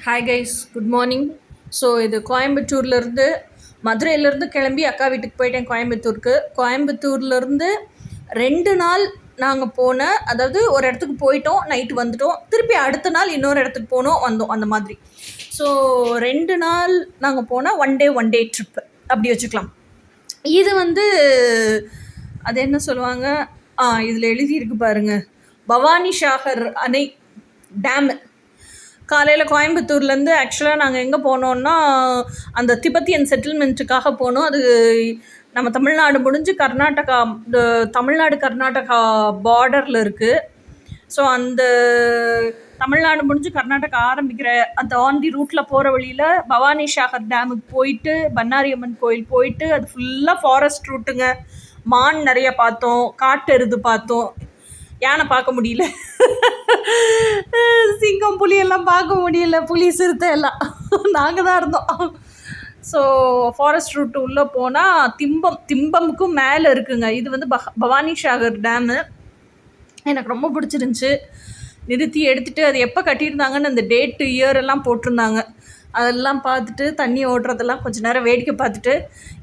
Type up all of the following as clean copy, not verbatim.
Hi guys, good morning. So இது கோயம்புத்தூர்லேருந்து மதுரையிலேருந்து கிளம்பி அக்கா வீட்டுக்கு போயிட்டேன் கோயம்புத்தூருக்கு. கோயம்புத்தூர்லேருந்து 2 நாள் நாங்கள் போனேன். அதாவது ஒரு இடத்துக்கு போயிட்டோம், நைட்டு வந்துட்டோம், திருப்பி அடுத்த நாள் இன்னொரு இடத்துக்கு போனோம், வந்தோம், அந்த மாதிரி. ஸோ 2 நாள் நாங்கள் போனால் ஒன் டே ட்ரிப்பு அப்படி வச்சுக்கலாம். இது வந்து அது என்ன சொல்லுவாங்க, இதில் எழுதியிருக்கு பாருங்கள், பவானி சாகர் அணை டேமு. காலையில் கோயம்புத்தூர்லேருந்து ஆக்சுவலாக நாங்கள் எங்கே போனோன்னா அந்த திபெத்தியன் செட்டில்மெண்ட்டுக்காக போனோம். அது நம்ம தமிழ்நாடு முடிஞ்சு கர்நாடகா, இந்த தமிழ்நாடு கர்நாடகா பார்டரில் இருக்குது. ஸோ அந்த தமிழ்நாடு முடிஞ்சு கர்நாடகா ஆரம்பிக்கிற அந்த ஆந்தி ரூட்டில் போகிற வழியில் பவானி சாகர் டேமுக்கு போயிட்டு பண்ணாரி அம்மன் கோயில் போயிட்டு, அது ஃபுல்லாக ஃபாரஸ்ட் ரூட்டுங்க. மான் நிறைய பார்த்தோம், காட்டெருது பார்த்தோம், யானை பார்க்க முடியல, சிங்கம் புலியெல்லாம் பார்க்க முடியல, புலி சிறுத்தை எல்லாம் நாங்கள் தான் இருந்தோம். ஸோ ஃபாரஸ்ட் ரூட்டு உள்ளே போனால் திம்பமுக்கும் மேலே இருக்குங்க. இது வந்து பவானி சாகர் டேமு. எனக்கு ரொம்ப பிடிச்சிருந்துச்சி. நிறுத்தி எடுத்துகிட்டு அது எப்போ கட்டியிருந்தாங்கன்னு அந்த டேட்டு இயரெல்லாம் போட்டிருந்தாங்க. அதெல்லாம் பார்த்துட்டு தண்ணி ஓடுறதெல்லாம் கொஞ்சம் நேரம் வேடிக்கை பார்த்துட்டு,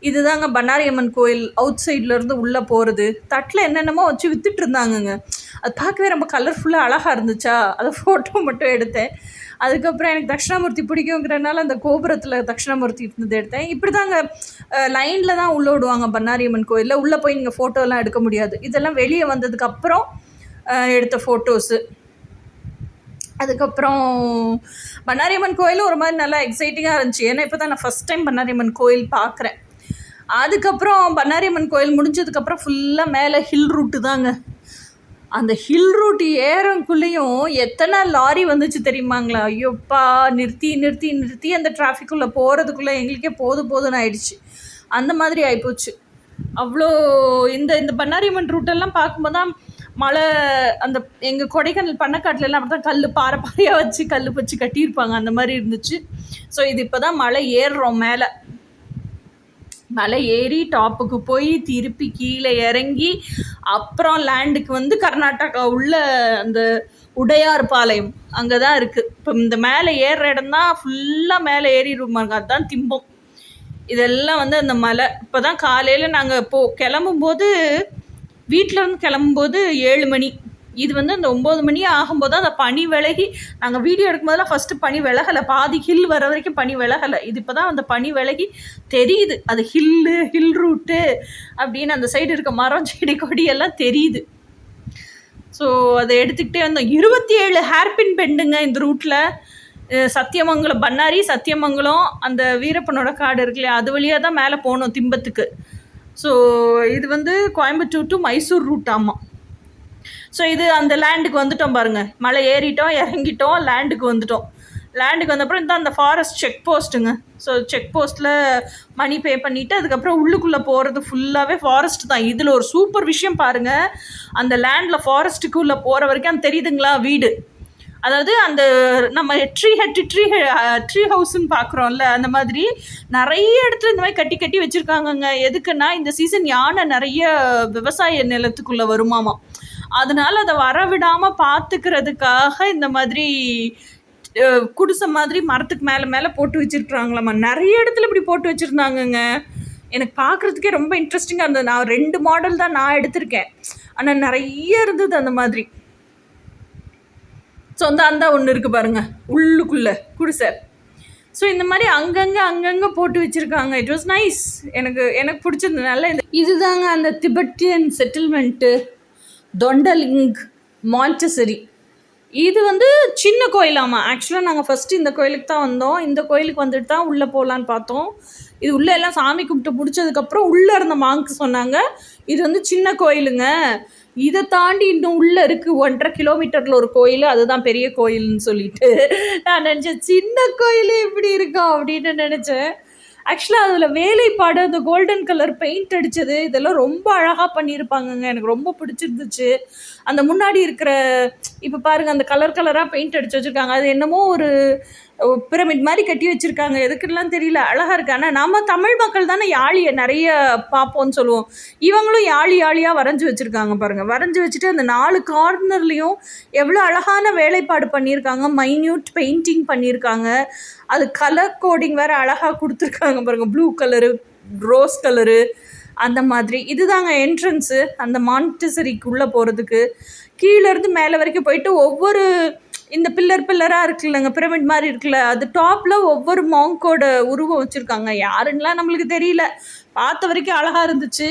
இதுதாங்க பண்ணாரி அம்மன் கோயில் அவுட் சைட்லேருந்து உள்ளே போகிறது. தட்டில் என்னென்னமோ வச்சு விற்றுட்டு இருந்தாங்கங்க. அது பார்க்கவே ரொம்ப கலர்ஃபுல்லாக அழகாக இருந்துச்சா, அதை ஃபோட்டோ மட்டும் எடுத்தேன். அதுக்கப்புறம் எனக்கு தட்சிணாமூர்த்தி பிடிக்குங்கிறனால அந்த கோபுரத்தில் தட்சிணாமூர்த்தி இருந்தது எடுத்தேன். இப்படி தாங்க லைனில் தான் உள்ளே விடுவாங்க பண்ணாரி அம்மன் கோயிலில். உள்ளே போய் நீங்கள் ஃபோட்டோலாம் எடுக்க முடியாது. இதெல்லாம் வெளியே வந்ததுக்கப்புறம் எடுத்த ஃபோட்டோஸு. அதுக்கப்புறம் பண்ணாரி அம்மன் கோயிலும் ஒரு மாதிரி நல்லா எக்ஸைட்டிங்காக இருந்துச்சு. ஏன்னா இப்போ தான் நான் ஃபஸ்ட் டைம் பண்ணாரி அம்மன் கோயில் பார்க்குறேன். அதுக்கப்புறம் பண்ணாரி அம்மன் கோயில் முடிஞ்சதுக்கப்புறம் ஃபுல்லாக மேலே ஹில் ரூட்டு தாங்க. அந்த ஹில் ரூட் ஏறக்குள்ளேயும் எத்தனை லாரி வந்துச்சு தெரியுமாங்களா? ஐயோப்பா, நிறுத்தி நிறுத்தி நிறுத்தி அந்த டிராஃபிக்குள்ளே போகிறதுக்குள்ளே எங்களுக்கே போதும்னு ஆயிடுச்சு. அந்த மாதிரி ஆகிப்போச்சு. அவ்வளோ இந்த பண்ணாரி அம்மன் ரூட்டெல்லாம் பார்க்கும்போது தான் மழை, அந்த எங்கள் கொடைக்கானல் பண்ணக்காட்டிலலாம் அப்படி தான் பாறையாக வச்சு கல் வச்சு கட்டியிருப்பாங்க, அந்த மாதிரி இருந்துச்சு. ஸோ இது இப்போ தான் மலை ஏறுறோம். மலை ஏறி டாப்புக்கு போய் திருப்பி கீழே இறங்கி அப்புறம் லேண்டுக்கு வந்து கர்நாடகா உள்ள அந்த உடையார் பாளையம் அங்கே தான் இருக்குது. இப்போ இந்த மேலே ஏறுற இடம் தான் ஃபுல்லாக மேலே ஏறிடுவாங்க, அதுதான் திம்பம். இதெல்லாம் வந்து அந்த மலை. இப்போ தான் காலையில் நாங்கள் கிளம்பும்போது, வீட்டிலேருந்து கிளம்பும்போது 7 மணி. இது வந்து அந்த 9 மணி ஆகும்போது தான் அந்த பனி விலகி, நாங்கள் வீடியோ எடுக்கும்போதெல்லாம் ஃபஸ்ட்டு பனி விலகலை, பாதி ஹில் வர வரைக்கும் பனி விலகலை. இது இப்போ தான் அந்த பனி விலகி தெரியுது, அது ஹில் ரூட்டு அப்படின்னு அந்த சைடு இருக்க மரம் செடி கொடி எல்லாம் தெரியுது. ஸோ அதை எடுத்துக்கிட்டே வந்தோம். 27 ஹேர்பின் பெண்டுங்க இந்த ரூட்டில். சத்தியமங்கலம், பண்ணாரி, சத்தியமங்கலம், அந்த வீரப்பனோட காடு இருக்கு இல்லையா, அது வழியாக தான் மேலே போகணும் திம்பத்துக்கு. ஸோ இது வந்து கோயம்புத்தூர் டு மைசூர் ரூட். ஆமாம். ஸோ இது அந்த லேண்டுக்கு வந்துட்டோம் பாருங்கள். மலை ஏறிட்டோம், இறங்கிட்டோம், லேண்டுக்கு வந்துட்டோம். லேண்டுக்கு வந்தப்பறம் இந்த அந்த ஃபாரஸ்ட் செக் போஸ்ட்டுங்க. ஸோ செக் போஸ்ட்டில் மணி பே பண்ணிவிட்டு அதுக்கப்புறம் உள்ளுக்குள்ளே போகிறது ஃபுல்லாகவே ஃபாரஸ்ட் தான். இதில் ஒரு சூப்பர் விஷயம் பாருங்கள், அந்த லேண்டில் ஃபாரஸ்ட்டுக்குள்ளே போகிற வரைக்கும் அந்த தெரியுதுங்களா வீடு, அதாவது அந்த நம்ம ட்ரீ ஹவுஸ்ன்னு பார்க்குறோம்ல, அந்த மாதிரி நிறைய இடத்துல இந்த மாதிரி கட்டி கட்டி வச்சுருக்காங்கங்க. எதுக்குன்னா இந்த சீசன் யானை நிறைய விவசாய நிலத்துக்குள்ளே வருமாமா, அதனால அதை வரவிடாமல் பார்த்துக்கிறதுக்காக இந்த மாதிரி குடிசை மாதிரி மரத்துக்கு மேலே போட்டு வச்சுருக்குறாங்களாம்மா. நிறைய இடத்துல இப்படி போட்டு வச்சுருந்தாங்கங்க. எனக்கு பார்க்குறதுக்கே ரொம்ப இன்ட்ரெஸ்டிங்காக இருந்தது. நான் 2 மாடல் தான் நான் எடுத்திருக்கேன், ஆனால் நிறைய இருந்தது அந்த மாதிரி. ஸோ அந்த ஒன்று இருக்குது பாருங்கள் உள்ளுக்குள்ளே குடிசை. ஸோ இந்த மாதிரி அங்கங்கே போட்டு வச்சுருக்காங்க. It was nice. எனக்கு பிடிச்சதுனால இதுதாங்க அந்த திபெத்தியன் செட்டில்மெண்ட்டு தொண்டலிங் மாண்டசரி. இது வந்து சின்ன கோயிலாமா. ஆக்சுவலாக நாங்கள் ஃபஸ்ட்டு இந்த கோயிலுக்கு தான் வந்தோம். இந்த கோயிலுக்கு வந்துட்டு தான் உள்ளே போகலான்னு பார்த்தோம். இது உள்ளே எல்லாம் சாமி கும்பிட்டு பிடிச்சதுக்கப்புறம் உள்ளே இருந்த மாங்க்கு சொன்னாங்க, இது வந்து சின்ன கோயிலுங்க, இதை தாண்டி இன்னும் உள்ளே இருக்குது 1.5 கிலோமீட்டரில் ஒரு கோயில், அதுதான் பெரிய கோயில்னு சொல்லிட்டு நான் நினச்சேன் சின்ன கோயில் இப்படி இருக்கா அப்படின்னு நினச்சேன். ஆக்சுவலாக அதில் வேலைப்பாடு, அந்த கோல்டன் கலர் பெயிண்ட் அடித்தது, இதெல்லாம் ரொம்ப அழகாக பண்ணியிருப்பாங்கங்க. எனக்கு ரொம்ப பிடிச்சிருந்துச்சு. அந்த முன்னாடி இருக்கிற இப்போ பாருங்கள் அந்த கலர் கலராக பெயிண்ட் அடித்து வச்சுருக்காங்க. அது என்னமோ ஒரு பிரமிட் மாதிரி கட்டி வச்சுருக்காங்க. எதுக்குலாம் தெரியல, அழகாக இருக்குது. ஆனால் நம்ம தமிழ் மக்கள் தானே யாழியை நிறைய பார்ப்போம்னு சொல்லுவோம். இவங்களும் யாழியாக வரைஞ்சி வச்சுருக்காங்க பாருங்கள். வரைஞ்சி வச்சுட்டு அந்த 4 கார்னர்லேயும் எவ்வளோ அழகான வேலைப்பாடு பண்ணியிருக்காங்க. மைன்யூட் பெயிண்டிங் பண்ணியிருக்காங்க. அது கலர் கோடிங் வேறு அழகாக கொடுத்துருக்காங்க பாருங்கள். ப்ளூ கலரு, ரோஸ் கலரு, அந்த மாதிரி. இதுதாங்க என்ட்ரன்ஸு அந்த மாண்டசரிக்குள்ளே போகிறதுக்கு. கீழேருந்து மேலே வரைக்கும் போயிட்டு ஒவ்வொரு இந்த பில்லராக இருக்குல்லங்க, பிரமிட் மாதிரி இருக்குல்ல, அது டாப்பில் ஒவ்வொரு மாங்கோட உருவம் வச்சுருக்காங்க. யாருன்னெலாம் நம்மளுக்கு தெரியல. பார்த்த வரைக்கும் அழகாக இருந்துச்சு.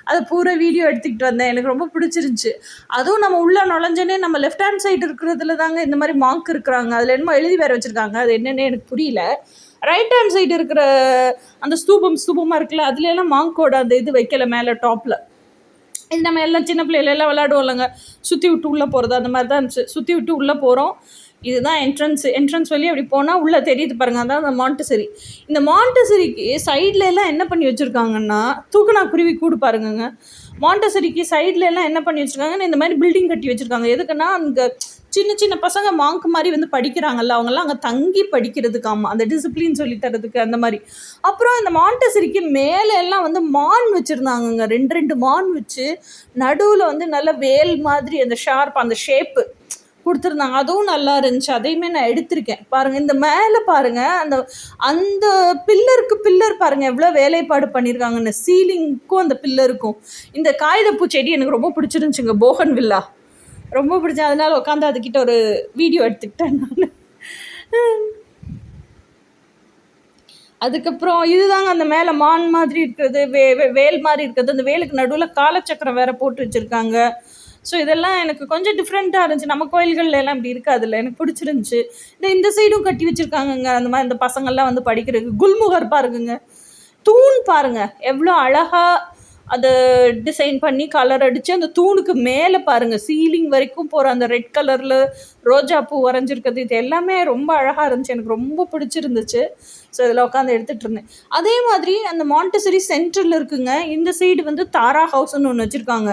அதை பூரா வீடியோ எடுத்துக்கிட்டு வந்தேன். எனக்கு ரொம்ப பிடிச்சிருந்துச்சி. அதுவும் நம்ம உள்ளே நுழைஞ்சோன்னே நம்ம லெஃப்ட் ஹேண்ட் சைடு இருக்கிறதுல தாங்க இந்த மாதிரி மாங்க் இருக்கிறாங்க. அதில் என்னமோ எழுதி வேறு வச்சுருக்காங்க. அது என்னென்னு எனக்கு புரியல. ரைட் ஹேண்ட் சைடு இருக்கிற அந்த ஸ்தூபமாக இருக்குல்ல, அதுலெல்லாம் மாங்கோட அந்த இது வைக்கல மேலே டாப்பில். இது நம்ம எல்லாம் சின்ன பிள்ளைகளெல்லாம் விளையாடுவோம் இல்லைங்க, சுற்றி விட்டு உள்ளே போகிறது, அந்த மாதிரி தான் இருந்துச்சு. சுற்றி விட்டு உள்ளே போகிறோம். இதுதான் என்ட்ரன்ஸ் வழி. அப்படி போனால் உள்ளே தெரியுது பாருங்கள், அதான் அந்த மாண்டசரி. இந்த மாண்டசரிக்கு சைடில் எல்லாம் என்ன பண்ணி வச்சுருக்காங்கன்னா, தூக்குனா குருவி கூடு பாருங்கங்க. மாண்டசரிக்கு சைடில் எல்லாம் என்ன பண்ணி வச்சுருக்காங்கன்னா, இந்த மாதிரி பில்டிங் கட்டி வச்சுருக்காங்க. எதுக்குன்னா அங்கே சின்ன சின்ன பசங்க மாங்க் மாதிரி வந்து படிக்கிறாங்கல்ல, அவங்கெல்லாம் அங்கே தங்கி படிக்கிறதுக்காமா, அந்த டிசிப்ளின் சொல்லி தரதுக்கு, அந்த மாதிரி. அப்புறம் இந்த மாண்டசரிக்கு மேலே எல்லாம் வந்து மான் வச்சுருந்தாங்கங்க. 2 மான் வச்சு நடுவில் வந்து நல்ல வேல் மாதிரி அந்த ஷார்ப் அந்த ஷேப்பு கொடுத்துருந்தாங்க. அதுவும் நல்லா இருந்துச்சு. அதையுமே நான் எடுத்திருக்கேன் பாருங்கள். இந்த மேலே பாருங்கள், அந்த பில்லர் பாருங்கள் எவ்வளோ வேலைப்பாடு பண்ணியிருக்காங்கன்னு. சீலிங்க்கும் அந்த பில்லருக்கும். இந்த காகிதப்பூ செடி எனக்கு ரொம்ப பிடிச்சிருந்துச்சுங்க, போகன் வில்லா ரொம்ப பிடிச்சேன். அதனால உட்காந்து அதுக்கிட்ட ஒரு வீடியோ எடுத்துக்கிட்டேன் நான். அதுக்கப்புறம் இதுதாங்க அந்த மேலே மான் மாதிரி இருக்கிறது, வேல் மாதிரி இருக்கிறது. அந்த வேலுக்கு நடுவில் காலச்சக்கரம் வேறு போட்டு வச்சுருக்காங்க. ஸோ இதெல்லாம் எனக்கு கொஞ்சம் டிஃப்ரெண்ட்டாக இருந்துச்சு. நம்ம கோயில்கள்ல எல்லாம் இப்படி இருக்காதுல்ல, எனக்கு பிடிச்சிருந்துச்சி. இந்த சைடும் கட்டி வச்சுருக்காங்கங்க அந்த மாதிரி. இந்த பசங்கள்லாம் வந்து படிக்கிறதுக்கு குல்முகர் பாருங்குங்க, தூண் பாருங்கள் எவ்வளோ அழகாக அதை டிசைன் பண்ணி கலர் அடித்து அந்த தூணுக்கு மேலே பாருங்கள் சீலிங் வரைக்கும் போகிற அந்த ரெட் கலரில் ரோஜா பூ வரைஞ்சிருக்கிறது. இது எல்லாமே ரொம்ப அழகாக இருந்துச்சு. எனக்கு ரொம்ப பிடிச்சிருந்துச்சு. ஸோ இதில் உட்காந்து எடுத்துகிட்டு இருந்தேன். அதே மாதிரி அந்த மாண்டசரி சென்டரில் இருக்குங்க. இந்த சைடு வந்து தாரா ஹவுஸ்ன்னு ஒன்று வச்சுருக்காங்க.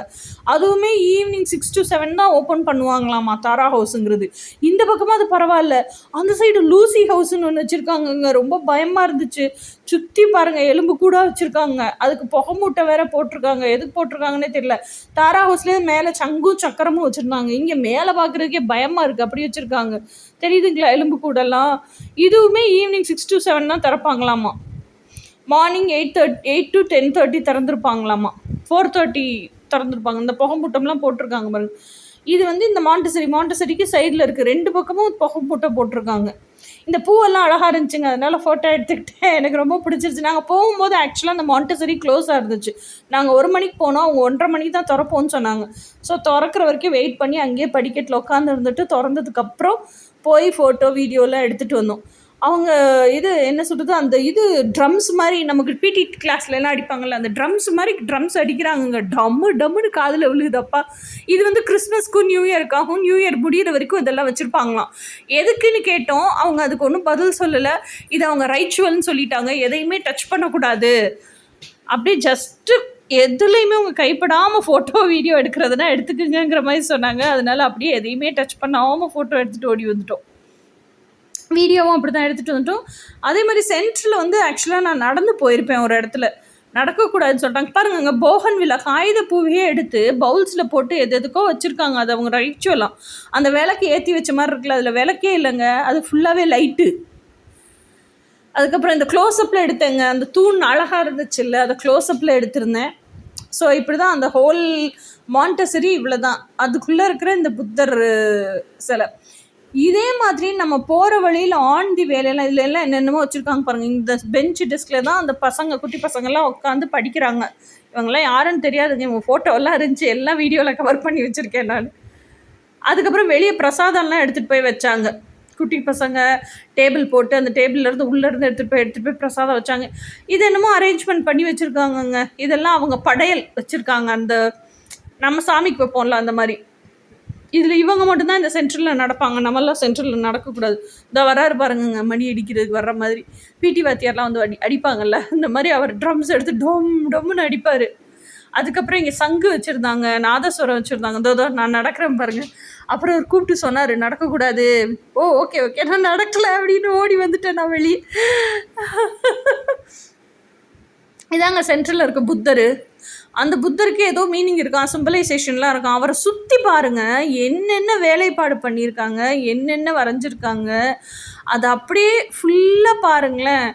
அதுவுமே ஈவினிங் 6 to 7 தான் ஓப்பன் பண்ணுவாங்களாமா தாரா ஹவுஸுங்கிறது. இந்த பக்கமாக அது பரவாயில்ல. அந்த சைடு லூசி ஹவுஸ்ன்னு ஒன்று வச்சுருக்காங்கங்க. ரொம்ப பயமாக இருந்துச்சு. சுற்றி பாருங்கள் எலும்பு கூட வச்சுருக்காங்க. அதுக்கு புகை மூட்டை வேற போட்டிருக்காங்க. எதுக்கு போட்டிருக்காங்கன்னே தெரியல. தாரா ஹவுஸ்லேயே மேலே சங்கும் சக்கரமும் வச்சுருந்தாங்க. இங்கே மேலே பார்க்குறதுக்கே பயமாக இருக்குது, அப்படி வச்சுருக்காங்க. தெரியுதுங்களா எலும்பு கூடலாம். இதுவுமே ஈவினிங் 6 to 7 தான் திறப்பாங்களாமா. Morning 8 to 10:30 திறந்துருப்பாங்களாமா. 4:30 திறந்துருப்பாங்க. இந்த புகை மூட்டம்லாம் போட்டிருக்காங்க பாருங்க. இது வந்து இந்த மாண்டசரிக்கு சைடில் இருக்குது. 2 பக்கமும் புகை மூட்டை போட்டிருக்காங்க. இந்த பூவெல்லாம் அழகாக இருந்துச்சுங்க, அதனால் ஃபோட்டோ எடுத்துக்கிட்டேன். எனக்கு ரொம்ப பிடிச்சிருச்சு. நாங்கள் போகும்போது ஆக்சுவலாக அந்த மாண்டசரி க்ளோஸாக இருந்துச்சு. நாங்கள் 1 மணிக்கு போனோம், அவங்க 1:30 மணிக்கு தான் திறப்போன்னு சொன்னாங்க. ஸோ திறக்கிற வரைக்கும் வெயிட் பண்ணி அங்கேயே படிக்கட்டில் உட்காந்து இருந்துட்டு திறந்ததுக்கப்புறம் போய் ஃபோட்டோ வீடியோலாம் எடுத்துகிட்டு வந்தோம். அவங்க இது என்ன சொல்கிறது, அந்த இது ட்ரம்ஸ் மாதிரி நமக்கு பிடி கிளாஸ்லலாம் அடிப்பாங்கள்ல, அந்த ட்ரம்ஸ் அடிக்கிறாங்கங்க. டம்முன்னு காதில் விழுகுதப்பா. இது வந்து கிறிஸ்மஸ்க்கும் நியூ இயருக்காகவும் நியூ இயர் முடிகிற வரைக்கும் இதெல்லாம் வச்சுருப்பாங்களாம். எதுக்குன்னு கேட்டோம். அவங்க அதுக்கு ஒன்றும் பதில் சொல்லலை. இது அவங்க ரைச்சுவல்னு சொல்லிட்டாங்க. எதையுமே டச் பண்ணக்கூடாது, அப்படியே ஜஸ்ட்டு எதுலேயுமே அவங்க கைப்படாமல் ஃபோட்டோ வீடியோ எடுக்கிறதுனா எடுத்துக்குங்கிற மாதிரி சொன்னாங்க. அதனால் அப்படியே எதையுமே டச் பண்ணாமல் ஃபோட்டோ எடுத்துகிட்டு ஓடி வந்துட்டோம். வீடியோவும் அப்படி தான் எடுத்துகிட்டு வந்துட்டோம். அதே மாதிரி சென்டரில் வந்து ஆக்சுவலாக நான் நடந்து போயிருப்பேன் ஒரு இடத்துல. நடக்கக்கூடாதுன்னு சொல்லிட்டாங்க பாருங்கள். அங்கே போகன் வில்லா காகித பூவையே எடுத்து பவுல்ஸில் போட்டு எதுக்கோ வச்சுருக்காங்க. அது அவங்க ரைச்சுவலாம். அந்த விளக்கு ஏற்றி வச்ச மாதிரி இருக்குல்ல, அதில் விளக்கே இல்லைங்க, அது ஃபுல்லாகவே லைட்டு. அதுக்கப்புறம் இந்த க்ளோஸ்அப்பில் எடுத்தேங்க. அந்த தூண் அழகாக இருந்துச்சு இல்லை, அதை க்ளோஸ்அப்பில் எடுத்திருந்தேன். ஸோ இப்படி தான் அந்த ஹோல் மாண்டசரி இவ்வளோ தான். அதுக்குள்ளே இருக்கிற இந்த புத்தர் சிலை. இதே மாதிரி நம்ம போகிற வழியில் ஆன் தி வேலையெல்லாம் இதில் எல்லாம் என்னென்னமோ வச்சுருக்காங்க பாருங்கள். இந்த பெஞ்சு டெஸ்கில் தான் அந்த குட்டி பசங்கள்லாம் உட்காந்து படிக்கிறாங்க. இவங்கெல்லாம் யாருன்னு தெரியாதுங்க. இவங்க ஃபோட்டோவெல்லாம் இருந்துச்சு, எல்லாம் வீடியோவில் கவர் பண்ணி வச்சுருக்கேன் நான். அதுக்கப்புறம் வெளியே பிரசாதம்லாம் எடுத்துகிட்டு போய் வச்சாங்க. குட்டி பசங்க டேபிள் போட்டு அந்த டேபிள்லேருந்து உள்ளேருந்து எடுத்துகிட்டு போய் பிரசாதம் வச்சாங்க. இது என்னமோ அரேஞ்ச்மெண்ட் பண்ணி வச்சுருக்காங்கங்க. இதெல்லாம் அவங்க படையல் வச்சுருக்காங்க. அந்த நம்ம சாமிக்கு வைப்போம்ல அந்த மாதிரி. இதில் இவங்க மட்டும்தான் இந்த சென்டரில் நடப்பாங்க. நம்மளாம் சென்டரில் நடக்கக்கூடாது. இதை வராரு பாருங்கங்க, மணி அடிக்கிறதுக்கு வர்ற மாதிரி. பிடி வாத்தியார்லாம் வந்து அடிப்பாங்கல்ல, இந்த மாதிரி அவர் ட்ரம்ஸ் எடுத்து டொம்னு அடிப்பார். அதுக்கப்புறம் இங்கே சங்கு வச்சுருந்தாங்க, நாதஸ்வரம் வச்சுருந்தாங்க. இதோ நான் நடக்கிறேன் பாருங்கள். அப்புறம் அவர் கூப்பிட்டு சொன்னார் நடக்கக்கூடாது. ஓ ஓகே ஓகே, நான் நடக்கலை அப்படின்னு ஓடி வந்துட்டேன் நான் வெளியே. இதாங்க சென்ட்ரலில் இருக்க புத்தர். அந்த புத்தருக்கு ஏதோ மீனிங் இருக்கான், சிம்பிளைசேஷன்லாம் இருக்கான். அவரை சுற்றி பாருங்கள், என்னென்ன வேலைப்பாடு பண்ணியிருக்காங்க, என்னென்ன வரைஞ்சிருக்காங்க, அது அப்படியே ஃபுல்லாக பாருங்களேன்.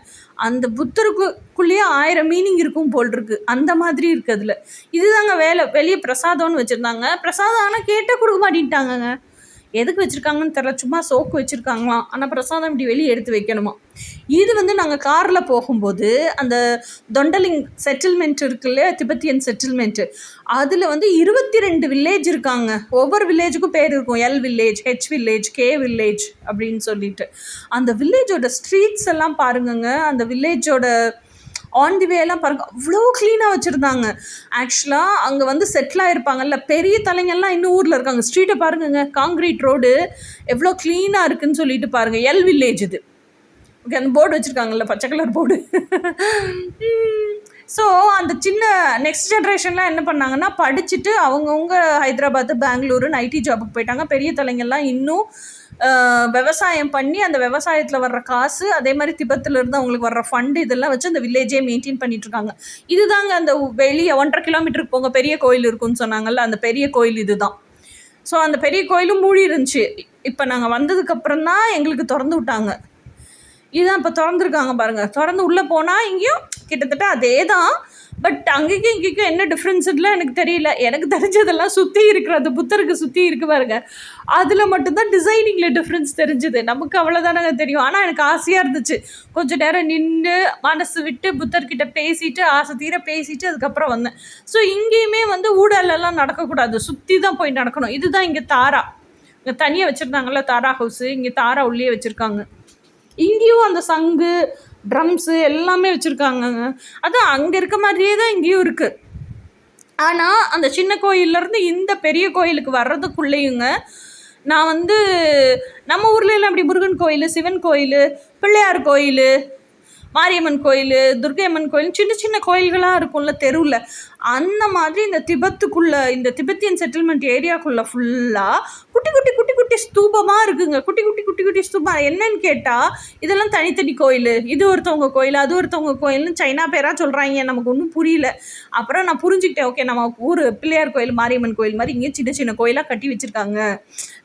அந்த புத்தருக்குள்ளேயே 1000 மீனிங் இருக்கும் போல் இருக்கு, அந்த மாதிரி இருக்குது அதில். இதுதாங்க வெளியே பிரசாதம்னு வச்சுருந்தாங்க. பிரசாதம் ஆனால் கேட்டால் கொடுக்க மாட்டேன்ட்டாங்கங்க. எதுக்கு வச்சுருக்காங்கன்னு தெரில, சும்மா சோக்கு வச்சுருக்காங்களாம். ஆனால் பிரசாதம் இப்படி வெளியே எடுத்து வைக்கணுமா. இது வந்து நாங்கள் காரில் போகும்போது அந்த தொண்டலிங் செட்டில்மெண்ட் இருக்குல்ல, திபெத்தியன் செட்டில்மெண்ட்டு, அதில் வந்து 22 வில்லேஜ் இருக்காங்க. ஒவ்வொரு வில்லேஜுக்கும் பேர் இருக்கும், L village, H village, K village அப்படின்னு சொல்லிட்டு. அந்த வில்லேஜோட ஸ்ட்ரீட்ஸ் எல்லாம் பாருங்கங்க, அந்த வில்லேஜோட ஆன் தி வே எல்லாம் பாருங்கள், அவ்வளோ க்ளீனாக வச்சுருந்தாங்க. ஆக்சுவலாக அங்கே வந்து செட்டில் ஆகிருப்பாங்கல்ல பெரிய தலைங்கள்லாம் இன்னும் ஊரில் இருக்காங்க. ஸ்ட்ரீட்டை பாருங்கங்க, காங்க்ரீட் ரோடு எவ்வளோ க்ளீனாக இருக்குதுன்னு சொல்லிட்டு பாருங்கள். எல் வில்லேஜ் இது. ஓகே, அந்த போர்டு வச்சுருக்காங்கல்ல, பச்சை கலர் போர்டு. ஸோ அந்த சின்ன நெக்ஸ்ட் ஜென்ரேஷன்லாம் என்ன பண்ணாங்கன்னா, படிச்சுட்டு அவங்கவுங்க ஹைதராபாத்து, பெங்களூருன்னு ஐடி ஜாபுக்கு போயிட்டாங்க. பெரிய தலைங்கள்லாம் இன்னும் விவசாயம் பண்ணி அந்த விவசாயத்தில் வர்ற காசு, அதே மாதிரி திபெத்திலேருந்து அவங்களுக்கு வர்ற ஃபண்டு, இதெல்லாம் வச்சு அந்த வில்லேஜே மெயின்டைன் பண்ணிகிட்ருக்காங்க. இதுதாங்க அந்த வெளியே 1.5 கிலோமீட்டருக்கு போங்க பெரிய கோயில் இருக்குன்னு சொன்னாங்கல்ல, அந்த பெரிய கோயில் இது தான். ஸோ அந்த பெரிய கோயிலும் மூடி இருந்துச்சு. இப்போ நாங்கள் வந்ததுக்கப்புறம் தான் எங்களுக்கு திறந்து விட்டாங்க. இதுதான் இப்போ திறந்துருக்காங்க பாருங்கள். திறந்து உள்ளே போனால் இங்கேயும் கிட்டத்தட்ட அதே தான். பட் அங்கேயும் இங்கேயும் என்ன டிஃப்ரென்ஸுலாம் எனக்கு தெரியல. எனக்கு தெரிஞ்சதெல்லாம் சுற்றி இருக்கிற அந்த புத்தருக்கு சுற்றி இருக்கு பாருங்க, அதில் மட்டும்தான் டிசைனிங்கில் டிஃப்ரென்ஸ் தெரிஞ்சுது. நமக்கு அவ்வளோதானங்க தெரியும். ஆனால் எனக்கு ஆசையாக இருந்துச்சு, கொஞ்சம் நேரம் நின்று மனசு விட்டு புத்தர்கிட்ட பேசிட்டு, ஆசை தீர பேசிட்டு அதுக்கப்புறம் வந்தேன். ஸோ இங்கேயுமே வந்து ஊடலெல்லாம் நடக்கக்கூடாது, சுற்றி தான் போய் நடக்கணும். இதுதான் இங்கே தாரா, இங்கே தனியாக வச்சுருந்தாங்கல்ல தாரா ஹவுஸு, இங்கே தாரா உள்ளே வச்சுருக்காங்க. இங்கேயும் அந்த சங்கு, ட்ரம்ஸு எல்லாமே வச்சுருக்காங்கங்க. அதான் அங்கே இருக்க மாதிரியே தான் இங்கேயும் இருக்குது. ஆனால் அந்த சின்ன கோயிலேருந்து இந்த பெரிய கோயிலுக்கு வர்றதுக்குள்ளேயுங்க, நான் வந்து நம்ம ஊர்லெலாம் அப்படி முருகன் கோயில், சிவன் கோயில், பிள்ளையார் கோயில், மாரியம்மன் கோயில், துர்க்கையம்மன் கோயில், சின்ன சின்ன கோயில்களாக இருக்கும்ல தெருவில், அந்த மாதிரி இந்த திபெத்துக்குள்ளே, இந்த திபெத்தியன் செட்டில்மெண்ட் ஏரியாக்குள்ளே ஃபுல்லாக குட்டி குட்டி குட்டி குட்டி ஸ்தூபமாக இருக்குங்க. குட்டி குட்டி குட்டி குட்டி ஸ்தூபம். என்னன்னு கேட்டால் இதெல்லாம் தனித்தனி கோயில், இது ஒருத்தவங்க கோயில், அது ஒருத்தவங்க கோயில்னு சைனா பேராக சொல்கிறாங்க. நமக்கு ஒன்றும் புரியல. அப்புறம் நான் புரிஞ்சுக்கிட்டேன், ஓகே நம்ம ஊர் பிள்ளையார் கோயில், மாரியம்மன் கோயில் மாதிரி இங்கே சின்ன சின்ன கோயிலாக கட்டி வச்சுருக்காங்க.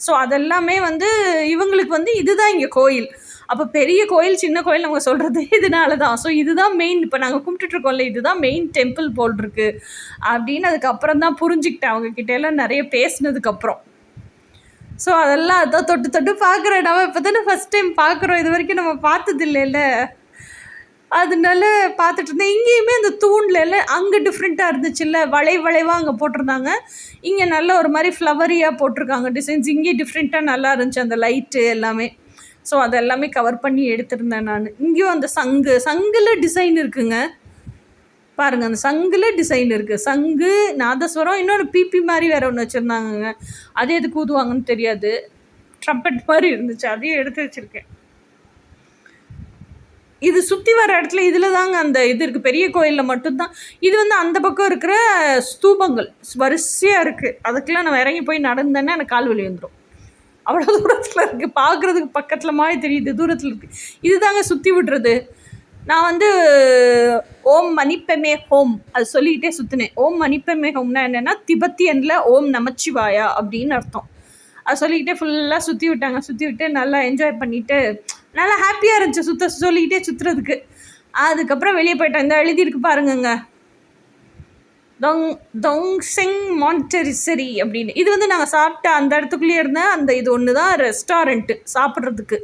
ஸோ அதெல்லாமே வந்து இவங்களுக்கு வந்து இதுதான் இங்கே கோயில். அப்போ பெரிய கோயில் சின்ன கோயில் அவங்க சொல்கிறது இதனால தான். ஸோ இதுதான் மெயின், இப்போ நாங்கள் கும்பிட்டுட்ருக்கோம்ல, இதுதான் மெயின் டெம்பிள் போல் இருக்குது அப்படின்னு அதுக்கப்புறம் தான் புரிஞ்சுக்கிட்டேன், அவங்கக்கிட்ட எல்லாம் நிறைய பேசினதுக்கப்புறம். ஸோ அதெல்லாம் அதான் தொட்டு தொட்டு பார்க்குறேன். நம்ம இப்போ தானே ஃபஸ்ட் டைம் பார்க்குறோம், இது வரைக்கும் நம்ம பார்த்தது இல்லைல்ல, அதனால பார்த்துட்டு இருந்தேன். இங்கேயுமே அந்த தூணில் எல்லாம் அங்கே டிஃப்ரெண்ட்டாக இருந்துச்சுல்ல, வளைவாக அங்கே போட்டிருந்தாங்க. இங்கே நல்ல ஒரு மாதிரி ஃப்ளவரியாக போட்டிருக்காங்க டிசைன்ஸ். இங்கே டிஃப்ரெண்ட்டாக நல்லா இருந்துச்சு அந்த லைட்டு எல்லாமே. ஸோ அதெல்லாமே கவர் பண்ணி எடுத்திருந்தேன் நான். இங்கேயும் அந்த சங்கில் டிசைன் இருக்குங்க பாருங்கள், அந்த சங்கில் டிசைன் இருக்குது. சங்கு, நாதஸ்வரம், இன்னொன்று பிபி மாதிரி வேறு ஒன்று வச்சுருந்தாங்கங்க. அது எதுக்கு ஊதுவாங்கன்னு தெரியாது, ட்ரம்பட் மாதிரி இருந்துச்சு, அதையும் எடுத்து வச்சுருக்கேன். இது சுற்றி வர இடத்துல இதில் தாங்க அந்த இது இருக்குது, பெரிய கோயிலில் மட்டும்தான். இது வந்து அந்த பக்கம் இருக்கிற ஸ்தூபங்கள் வரிசையாக இருக்குது. அதுக்கெல்லாம் நான் இறங்கி போய் நடந்தேன்னா எனக்கு கால் வலி வந்துடும், அவ்வளோ தூரத்தில் இருக்குது. பார்க்குறதுக்கு பக்கத்தில் மாதிரி தெரியுது, தூரத்தில் இருக்குது. இது தாங்க சுற்றி விடுறது. நான் வந்து ஓம் மணிப்பெமே ஹோம் அது சொல்லிக்கிட்டே சுற்றினேன். ஓம் மணிப்பெமே ஹோம்னா என்னென்னா திபெத்தியனில் ஓம் நமச்சிவாயா அப்படின்னு அர்த்தம். அது சொல்லிக்கிட்டே ஃபுல்லாக சுற்றி விட்டாங்க. சுற்றி விட்டு நல்லா என்ஜாய் பண்ணிவிட்டு நல்லா ஹாப்பியாக இருந்துச்சு சொல்லிக்கிட்டே சுற்றுறதுக்கு. அதுக்கப்புறம் வெளியே போயிட்டேன். இந்த எழுதியிருக்கு பாருங்கங்க, டோங்சிங் மான்டெரிசரி அப்படின்னு. இது வந்து நாங்கள் சாப்பிட்ட அந்த இடத்துக்குள்ளேயே இருந்தேன். அந்த இது ஒன்று தான் ரெஸ்டாரண்ட்டு சாப்பிட்றதுக்கு.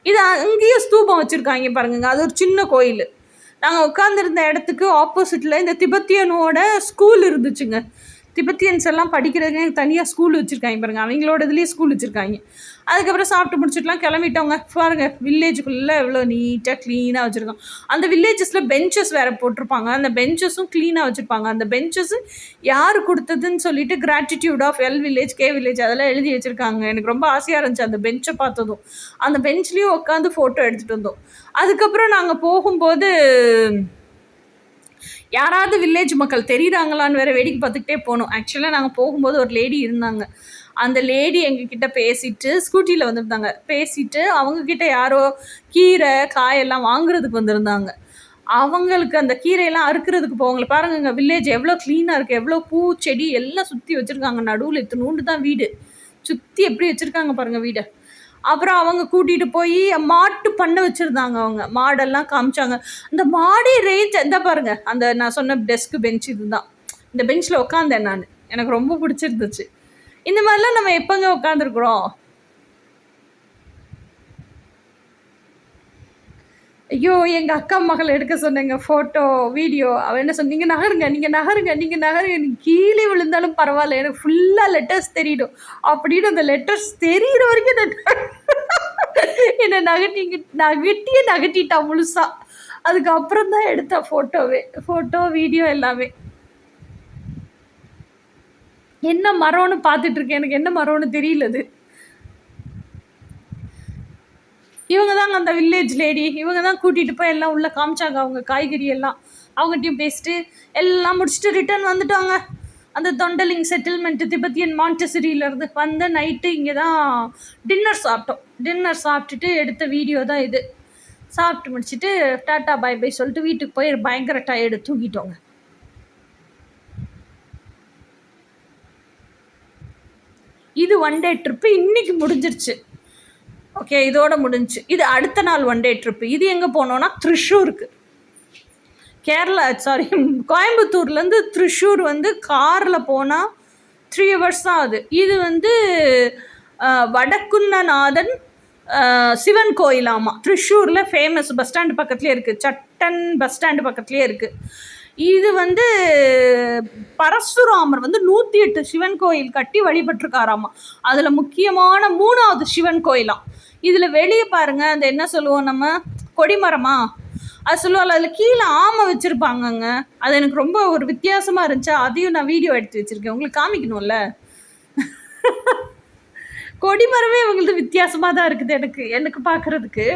இது அங்கேயும் ஸ்தூபம் வச்சுருக்காங்க பாருங்க, அது ஒரு சின்ன கோயில். நாங்கள் உட்காந்துருந்த இடத்துக்கு ஆப்போசிட்டில் இந்த திபெத்தியனோட ஸ்கூல் இருந்துச்சுங்க. திபெத்தியன்ஸ் எல்லாம் படிக்கிறதுக்கு எனக்கு தனியாக ஸ்கூல் வச்சுருக்காங்க பாருங்கள், அவங்களோட இதுலேயே ஸ்கூல் வச்சுருக்காங்க. அதுக்கப்புறம் சாப்பிட்டு முடிச்சுட்டுலாம் கிளம்பிட்டோங்க. பாருங்க வில்லேஜுக்குள்ளே எவ்வளோ நீட்டாக க்ளீனாக வச்சுருக்கோம். அந்த வில்லேஜஸில் பெஞ்சஸ் வேறு போட்டிருப்பாங்க, அந்த பெஞ்சஸும் க்ளீனாக வச்சுருப்பாங்க. அந்த பெஞ்சஸு யார் கொடுத்ததுன்னு சொல்லிட்டு gratitude of L village, K village அதெல்லாம் எழுதி வச்சுருக்காங்க. எனக்கு ரொம்ப ஆசையாக இருந்துச்சு அந்த பெஞ்சை பார்த்ததும். அந்த பெஞ்ச்லேயும் உட்காந்து ஃபோட்டோ எடுத்துகிட்டு வந்தோம். அதுக்கப்புறம் நாங்கள் போகும்போது யாராவது வில்லேஜ் மக்கள் தெரியுறாங்களான்னு வேற வேடிக்கை பார்த்துக்கிட்டே போனோம். ஆக்சுவலாக நாங்கள் போகும்போது ஒரு லேடி இருந்தாங்க. அந்த லேடி எங்ககிட்ட பேசிட்டு ஸ்கூட்டியில் வந்திருந்தாங்க. பேசிட்டு அவங்கக்கிட்ட யாரோ கீரை காயெல்லாம் வாங்குறதுக்கு வந்திருந்தாங்க. அவங்களுக்கு அந்த கீரையெல்லாம் அறுக்கிறதுக்கு போவாங்களே பாருங்க, வில்லேஜ் எவ்வளோ க்ளீனாக இருக்குது, எவ்வளோ பூ செடி எல்லாம் சுற்றி வச்சுருக்காங்க. நடுவில் இத்தினூண்டு தான் வீடு, சுற்றி எப்படி வச்சுருக்காங்க பாருங்கள் வீடை. அப்புறம் அவங்க கூட்டிகிட்டு போய் மாட்டு பண்ணை வச்சுருந்தாங்க. அவங்க மாடெல்லாம் காமிச்சாங்க. அந்த மாடி ரேஞ்ச் எந்த பாருங்க, அந்த நான் சொன்ன டெஸ்க் பெஞ்ச் இதுதான். இந்த பெஞ்சில் உட்காந்தேன் நான், எனக்கு ரொம்ப பிடிச்சிருந்துச்சு. இந்த மாதிரிலாம் நம்ம எப்போங்க உட்காந்துருக்குறோம்? ஐயோ, எங்கள் அக்கா மகள் எடுக்க சொன்னேங்க ஃபோட்டோ வீடியோ. அவள் என்ன சொன்னீங்க, நகருங்க நீங்கள் நகருங்க நீங்கள் நகருங்க, நீங்கள் கீழே விழுந்தாலும் பரவாயில்ல, எனக்கு ஃபுல்லாக லெட்டர்ஸ் தெரியணும் அப்படின்னு. அந்த லெட்டர்ஸ் தெரிகிற வரைக்கும் என்னை நகட்டிட்டா முழுசா. அதுக்கப்புறம் தான் எடுத்த ஃபோட்டோ வீடியோ எல்லாமே. என்ன மரம்னு பார்த்துட்டு இருக்கேன், எனக்கு என்ன மரம்னு தெரியலது. இவங்க தாங்க அந்த வில்லேஜ் லேடி. இவங்க தான் கூட்டிகிட்டு போய் எல்லாம் உள்ளே காமிச்சாங்க. அவங்க காய்கறி எல்லாம் அவங்ககிட்டையும் பேசிட்டு எல்லாம் முடிச்சுட்டு ரிட்டர்ன் வந்துட்டாங்க. அந்த தொண்டலிங் செட்டில்மெண்ட்டு திபெத்தியன் மாண்டசரியிலேருந்து வந்த நைட்டு இங்கே தான் டின்னர் சாப்பிட்டோம். டின்னர் சாப்பிட்டுட்டு எடுத்த வீடியோ தான் இது. சாப்பிட்டு முடிச்சுட்டு டாட்டா பை பை சொல்லிட்டு வீட்டுக்கு போய் பயங்கர டயர்டு, தூங்கிட்டோங்க. இது ஒன் டே ட்ரிப்பு இன்னைக்கு முடிஞ்சிருச்சு. ஓகே, இதோட முடிஞ்சு. இது அடுத்த நாள் ஒன் டே ட்ரிப்பு. இது எங்கே போனோன்னா த்ரிஷூருக்கு. கோயம்புத்தூர்லேருந்து த்ரிஷூர் வந்து காரில் போனால் 3 hours தான் ஆகுது. இது வந்து வடக்குன்னநாதன் சிவன் கோயிலாமா, த்ரிஷூரில் ஃபேமஸ். பஸ் ஸ்டாண்டு பக்கத்துலேயே இருக்குது, சட்டன் பஸ் ஸ்டாண்டு பக்கத்துலேயே இருக்குது. இது வந்து பரசுராமர் வந்து 108 சிவன் கோயில் கட்டி வழிபட்டிருக்காராமா. அதில் முக்கியமான 3வது சிவன் கோயிலாம். இதில் வெளியே பாருங்கள், அந்த என்ன சொல்லுவோம் நம்ம, கொடிமரமா அது சொல்லுவாள், அதில் கீழே ஆமை வச்சுருப்பாங்கங்க. அது எனக்கு ரொம்ப ஒரு வித்தியாசமாக இருந்துச்சு. அதையும் நான் வீடியோ எடுத்து வச்சுருக்கேன், உங்களுக்கு காமிக்கணும்ல. கொடிமரமே இவங்களுக்கு வித்தியாசமாக தான் இருக்குது எனக்கு பார்க்குறதுக்கு.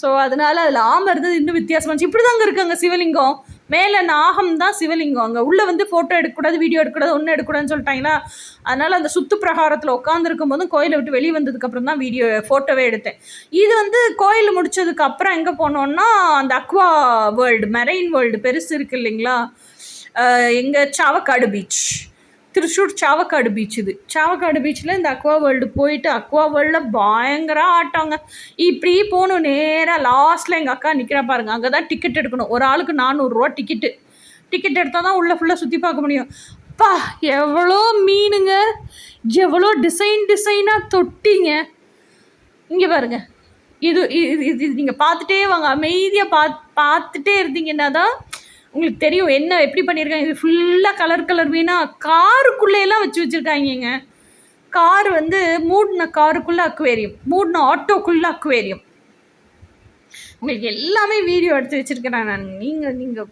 ஸோ அதனால் அதில் ஆமை இருந்தது இன்னும் வித்தியாசமாக இருந்துச்சு. இப்படி தாங்க இருக்காங்க சிவலிங்கம். மேலே நாகம் தான் சிவலிங்கம். அங்கே உள்ளே வந்து ஃபோட்டோ எடுக்கக்கூடாது, வீடியோ எடுக்கக்கூடாது, ஒன்றும் எடுக்கக்கூடாதுன்னு சொல்லிட்டாங்களா. அதனால் அந்த சுத்து பிரகாரத்தில் உட்காந்துருக்கும் போதும் கோயிலை விட்டு வெளியே வந்ததுக்கப்புறம் தான் ஃபோட்டோவே எடுத்தேன். இது வந்து கோயில் முடித்ததுக்கப்புறம் எங்கே போனோன்னா அந்த அக்வா வேர்ல்டு, மெரைன் வேர்ல்டு பெருசு இருக்குது இல்லைங்களா, எங்கே சாவக்காடு பீச், திருச்சூர் சாவக்காடு பீச். இது சாவக்காடு பீச்சில் இந்த அக்வா வேர்ல்டு போயிட்டு, அக்வா வேர்ல்டில் பயங்கர ஆட்டாங்க. இப்படி போகணும் நேராக லாஸ்ட்டில் எங்கள் அக்கா நிற்கிறா பாருங்கள், அங்கே தான் டிக்கெட் எடுக்கணும். ஒரு ஆளுக்கு 400 ரூபா டிக்கெட் எடுத்தால் தான் உள்ளே ஃபுல்லாக சுற்றி பார்க்க முடியும். பா, எவ்வளோ மீனுங்க, எவ்வளோ டிசைனாக தொட்டிங்க. இங்கே பாருங்கள், இது நீங்கள் பார்த்துட்டே வாங்க, அமைதியாக பார்த்துட்டே இருந்தீங்கன்னா தான் உங்களுக்கு தெரியும் என்ன எப்படி பண்ணியிருக்காங்க. இது ஃபுல்லாக கலர் மீனாக காருக்குள்ளேயெல்லாம் வச்சுருக்காங்கங்க. கார் வந்து மூடின காருக்குள்ளே அக்வேரியம், மூடின ஆட்டோக்குள்ளே அக்வேரியம். உங்களுக்கு எல்லாமே வீடியோ எடுத்து வச்சுருக்கேன் நான். நீங்கள்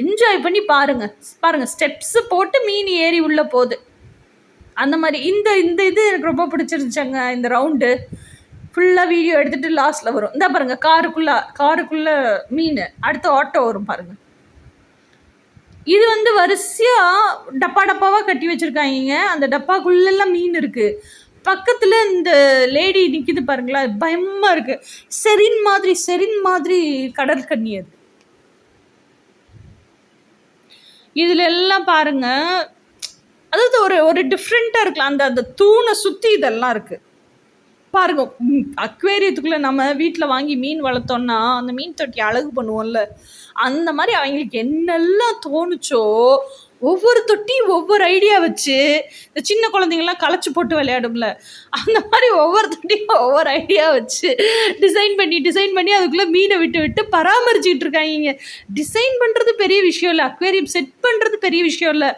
என்ஜாய் பண்ணி பாருங்கள். ஸ்டெப்ஸு போட்டு மீன் ஏறி உள்ளே போகுது அந்த மாதிரி. இந்த இது எனக்கு ரொம்ப பிடிச்சிருந்துச்சாங்க. இந்த ரவுண்டு ஃபுல்லாக வீடியோ எடுத்துகிட்டு லாஸ்ட்டில் வரும். இந்த பாருங்கள், காருக்குள்ளே மீன், அடுத்த ஆட்டோ வரும் பாருங்கள். இது வந்து வரிசையாக டப்பாவாக கட்டி வச்சுருக்காங்க. அந்த டப்பாக்குள்ளெல்லாம் மீன் இருக்குது. பக்கத்தில் இந்த லேடி நிற்கிது பாருங்களா, பயமாக இருக்குது. செரின் மாதிரி கடற்கன்னி அது. இதில் எல்லாம் பாருங்கள், அதாவது ஒரு டிஃப்ரெண்ட்டாக இருக்கலாம். அந்த தூணை சுற்றி இதெல்லாம் இருக்குது பாருங்க. அக்வேரியத்துக்குள்ளே நம்ம வீட்டில் வாங்கி மீன் வளர்த்தோன்னா அந்த மீன் தொட்டி அழகு பண்ணுவோம்ல, அந்த மாதிரி அவங்களுக்கு என்னெல்லாம் தோணுச்சோ ஒவ்வொரு தொட்டியும் ஒவ்வொரு ஐடியா வச்சு, இந்த சின்ன குழந்தைங்கள்லாம் களைச்சி போட்டு விளையாடும்ல, அந்த மாதிரி ஒவ்வொரு தொட்டியும் ஒவ்வொரு ஐடியா வச்சு டிசைன் பண்ணி அதுக்குள்ளே மீனை விட்டு பராமரிச்சுக்கிட்டு இருக்காங்க. டிசைன் பண்ணுறது பெரிய விஷயம் இல்லை, அக்வேரியம் செட் பண்ணுறது பெரிய விஷயம் இல்லை,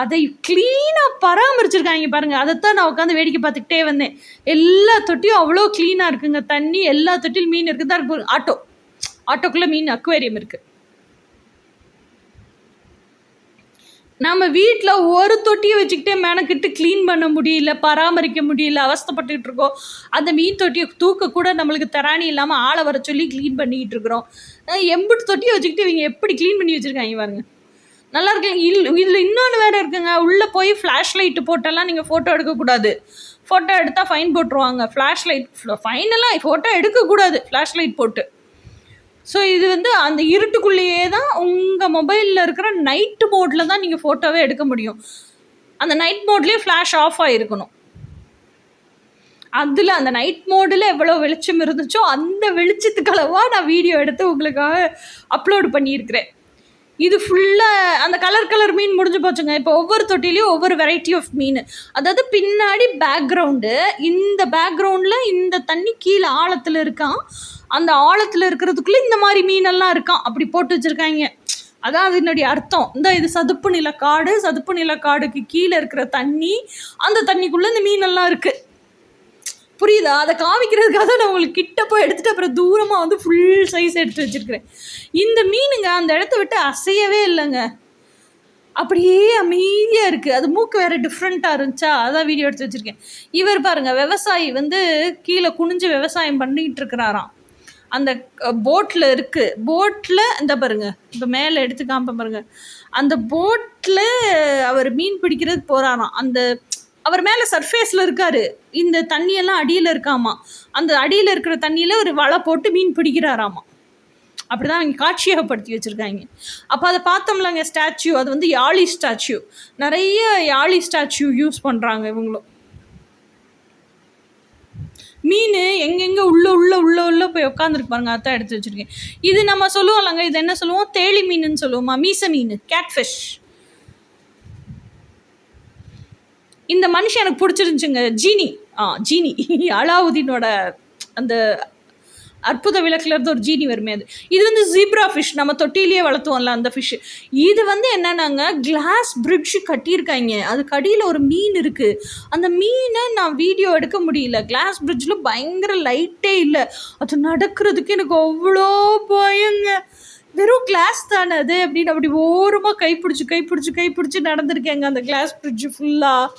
அதை க்ளீனாக பராமரிச்சிருக்காங்க பாருங்கள். அதைத்தான் நான் உட்காந்து வேடிக்கை பார்த்துக்கிட்டே வந்தேன். எல்லா தொட்டியும் அவ்வளோ க்ளீனாக இருக்குங்க. தண்ணி எல்லா தொட்டிலும் மீன் இருக்குது தான் இருக்கு. ஆட்டோக்குள்ளே மீன் அக்வேரியம் இருக்குது. நம்ம வீட்டில் ஒரு தொட்டியை வச்சுக்கிட்டே மெனக்கிட்டு க்ளீன் பண்ண முடியல, பராமரிக்க முடியல, அவஸ்தைப்பட்டுக்கிட்டு இருக்கோம். அந்த மீன் தொட்டியை தூக்க கூட நம்மளுக்கு திராணி இல்லாமல் ஆளை வர சொல்லி க்ளீன் பண்ணிக்கிட்டு இருக்கிறோம். எம்பிட்டு தொட்டியை வச்சுக்கிட்டு இவங்க எப்படி க்ளீன் பண்ணி வச்சுருக்காங்க பாருங்க. நல்லா இருக்குங்க. இதில் இன்னொன்று வேறு இருக்குங்க. உள்ளே போய் ஃப்ளாஷ் லைட்டு போட்டெல்லாம் நீங்கள் ஃபோட்டோ எடுக்கக்கூடாது. ஃபோட்டோ எடுத்தால் ஃபைன் போட்டுருவாங்க. ஃப்ளாஷ் லைட் ஃபைனெல்லாம் ஃபோட்டோ எடுக்கக்கூடாது ஃப்ளாஷ் லைட் போட்டு. ஸோ இது வந்து அந்த இருட்டுக்குள்ளேயே தான் உங்கள் மொபைலில் இருக்கிற நைட்டு மோடில் தான் நீங்கள் ஃபோட்டோவே எடுக்க முடியும். அந்த நைட் மோட்லேயே ஃப்ளாஷ் ஆஃப் ஆகிருக்கணும். அதில் அந்த நைட் மோடில் எவ்வளோ வெளிச்சம் இருந்துச்சோ அந்த வெளிச்சத்துக்களவாக நான் வீடியோ எடுத்து உங்களுக்காக அப்லோடு பண்ணியிருக்கிறேன். இது ஃபுல்லாக அந்த கலர் மீன் முடிஞ்சு போச்சுங்க. இப்போ ஒவ்வொரு தொட்டிலையும் ஒவ்வொரு வெரைட்டி ஆஃப் மீன். அதாவது பின்னாடி பேக்ரவுண்டு, இந்த பேக்ரவுண்டில் இந்த தண்ணி கீழே ஆழத்தில் இருக்கான். அந்த ஆழத்தில் இருக்கிறதுக்குள்ளே இந்த மாதிரி மீனெல்லாம் இருக்கான். அப்படி போட்டு வச்சுருக்காங்க. அதான் அதனுடைய அர்த்தம். இது சதுப்பு நிலக்காடு. சதுப்பு நிலக்காடுக்கு கீழே இருக்கிற தண்ணி, அந்த தண்ணிக்குள்ளே இந்த மீனெல்லாம் இருக்குது. புரியுதா? அதை காமிக்கிறதுக்காக தான் நான் உங்களுக்கு கிட்ட போய் எடுத்துகிட்டு அப்புறம் தூரமாக வந்து ஃபுல் சைஸ் எடுத்து வச்சுருக்கிறேன். இந்த மீனுங்க அந்த இடத்த விட்டு அசையவே இல்லைங்க. அப்படியே அமைதியாக இருக்குது. அது மூக்கு வேறு டிஃப்ரெண்ட்டாக இருந்துச்சா, அதான் வீடியோ எடுத்து வச்சுருக்கேன். இவர் பாருங்கள், விவசாயி வந்து கீழே குனிஞ்சு விவசாயம் பண்ணிக்கிட்டு இருக்கிறாராம். அந்த போட்டில் இருக்குது. போட்டில் இந்த பாருங்கள், இப்போ மேலே எடுத்து காமிப்பேன் பாருங்கள். அந்த போட்டில் அவர் மீன் பிடிக்கிறதுக்கு போகிறாராம். அவர் மேலே சர்ஃபேஸில் இருக்கார். இந்த தண்ணியெல்லாம் அடியில் இருக்காமா. அந்த அடியில் இருக்கிற தண்ணியில் ஒரு வலை போட்டு மீன் பிடிக்கிறாராமா. அப்படி தான் அவங்க காட்சியகப்படுத்தி வச்சுருக்காங்க. அப்போ அதை பார்த்தோம்லங்க, ஸ்டாச்சு, அது வந்து யாழி ஸ்டாச்சு. நிறைய யாழி ஸ்டாச்சு யூஸ் பண்ணுறாங்க இவங்களும். மீன் எங்கெங்கே உள்ள போய் உட்காந்துருக்கு பாருங்க. அதான் எடுத்து வச்சுருக்கேன். இது நம்ம சொல்லுவோம்லங்க, இது என்ன சொல்லுவோம்? தேளி மீனுன்னு சொல்லுவோமா? மீச மீன், கேட்ஃபிஷ். இந்த மனுஷன் எனக்கு பிடிச்சிருந்துச்சுங்க. ஜீனி அலாவுதீனோட அந்த அற்புத விளக்குல இருந்து ஒரு ஜீனி வருமே அது. இது வந்து ஜீப்ரா ஃபிஷ், நம்ம தொட்டிலேயே வளர்த்துவோம்ல அந்த ஃபிஷ். இது வந்து என்னன்னாங்க, கிளாஸ் பிரிட்ஜ் கட்டியிருக்காங்க. அதுக்கு அடியில் ஒரு மீன் இருக்குது. அந்த மீனை நான் வீடியோ எடுக்க முடியல. கிளாஸ் பிரிட்ஜில் பயங்கர லைட்டே இல்லை. அது நடக்கிறதுக்கு எனக்கு அவ்வளோ பயங்க. வெறும் கிளாஸ் தானே அது அப்படின்னு அப்படி ஓரமாக கைப்பிடிச்சி நடந்திருக்கேங்க அந்த கிளாஸ் பிரிட்ஜு ஃபுல்லாக.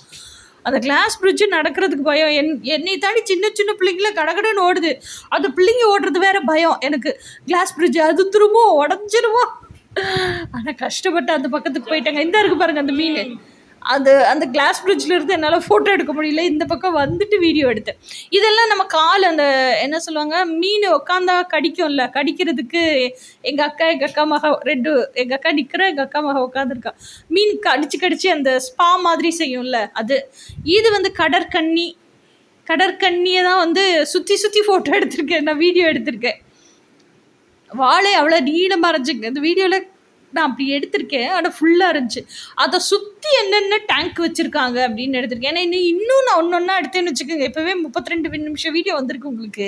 அந்த கிளாஸ் பிரிட்ஜு நடக்கிறதுக்கு பயம். என்னை தாண்டி சின்ன பிள்ளைங்கள கடகடன்னு ஓடுது. அந்த பிள்ளைங்க ஓடுறது வேற பயம் எனக்கு. கிளாஸ் பிரிட்ஜு அது திரும்ப உடஞ்சிருமோ. ஆனால் கஷ்டப்பட்டு அந்த பக்கத்துக்கு போயிட்டாங்க. இந்த இருக்கு பாருங்கள் அந்த மீன். அந்த கிளாஸ் பிரிட்ஜில் இருந்து என்னால் ஃபோட்டோ எடுக்க முடியல. இந்த பக்கம் வந்துட்டு வீடியோ எடுத்தேன். இதெல்லாம் நம்ம கால் அந்த என்ன சொல்லுவாங்க, மீன் உட்காந்தா கடிக்கும்ல, கடிக்கிறதுக்கு எங்கள் அக்கா மக எங்கள் அக்கா நிற்கிற, எங்கள் அக்கா மக உட்காந்துருக்கா. மீன் கடிச்சு அந்த ஸ்பா மாதிரி செய்யும்ல அது. இது வந்து கடற்கண்ணியை தான் வந்து சுற்றி ஃபோட்டோ எடுத்திருக்கேன், நான் வீடியோ எடுத்திருக்கேன். வாழை அவ்வளோ நீளமாக இருந்துச்சுங்க இந்த வீடியோவில். நான் அப்படி எடுத்திருக்கேன், ஆனால் ஃபுல்லாக இருந்துச்சு. அதை சுற்றி என்னென்ன டேங்க் வச்சுருக்காங்க அப்படின்னு எடுத்திருக்கேன். ஏன்னா இன்னும் நான் ஒன்றா எடுத்தேன்னு வச்சுக்கோங்க. இப்போவே 32 நிமிஷம் வீடியோ வந்திருக்கு உங்களுக்கு.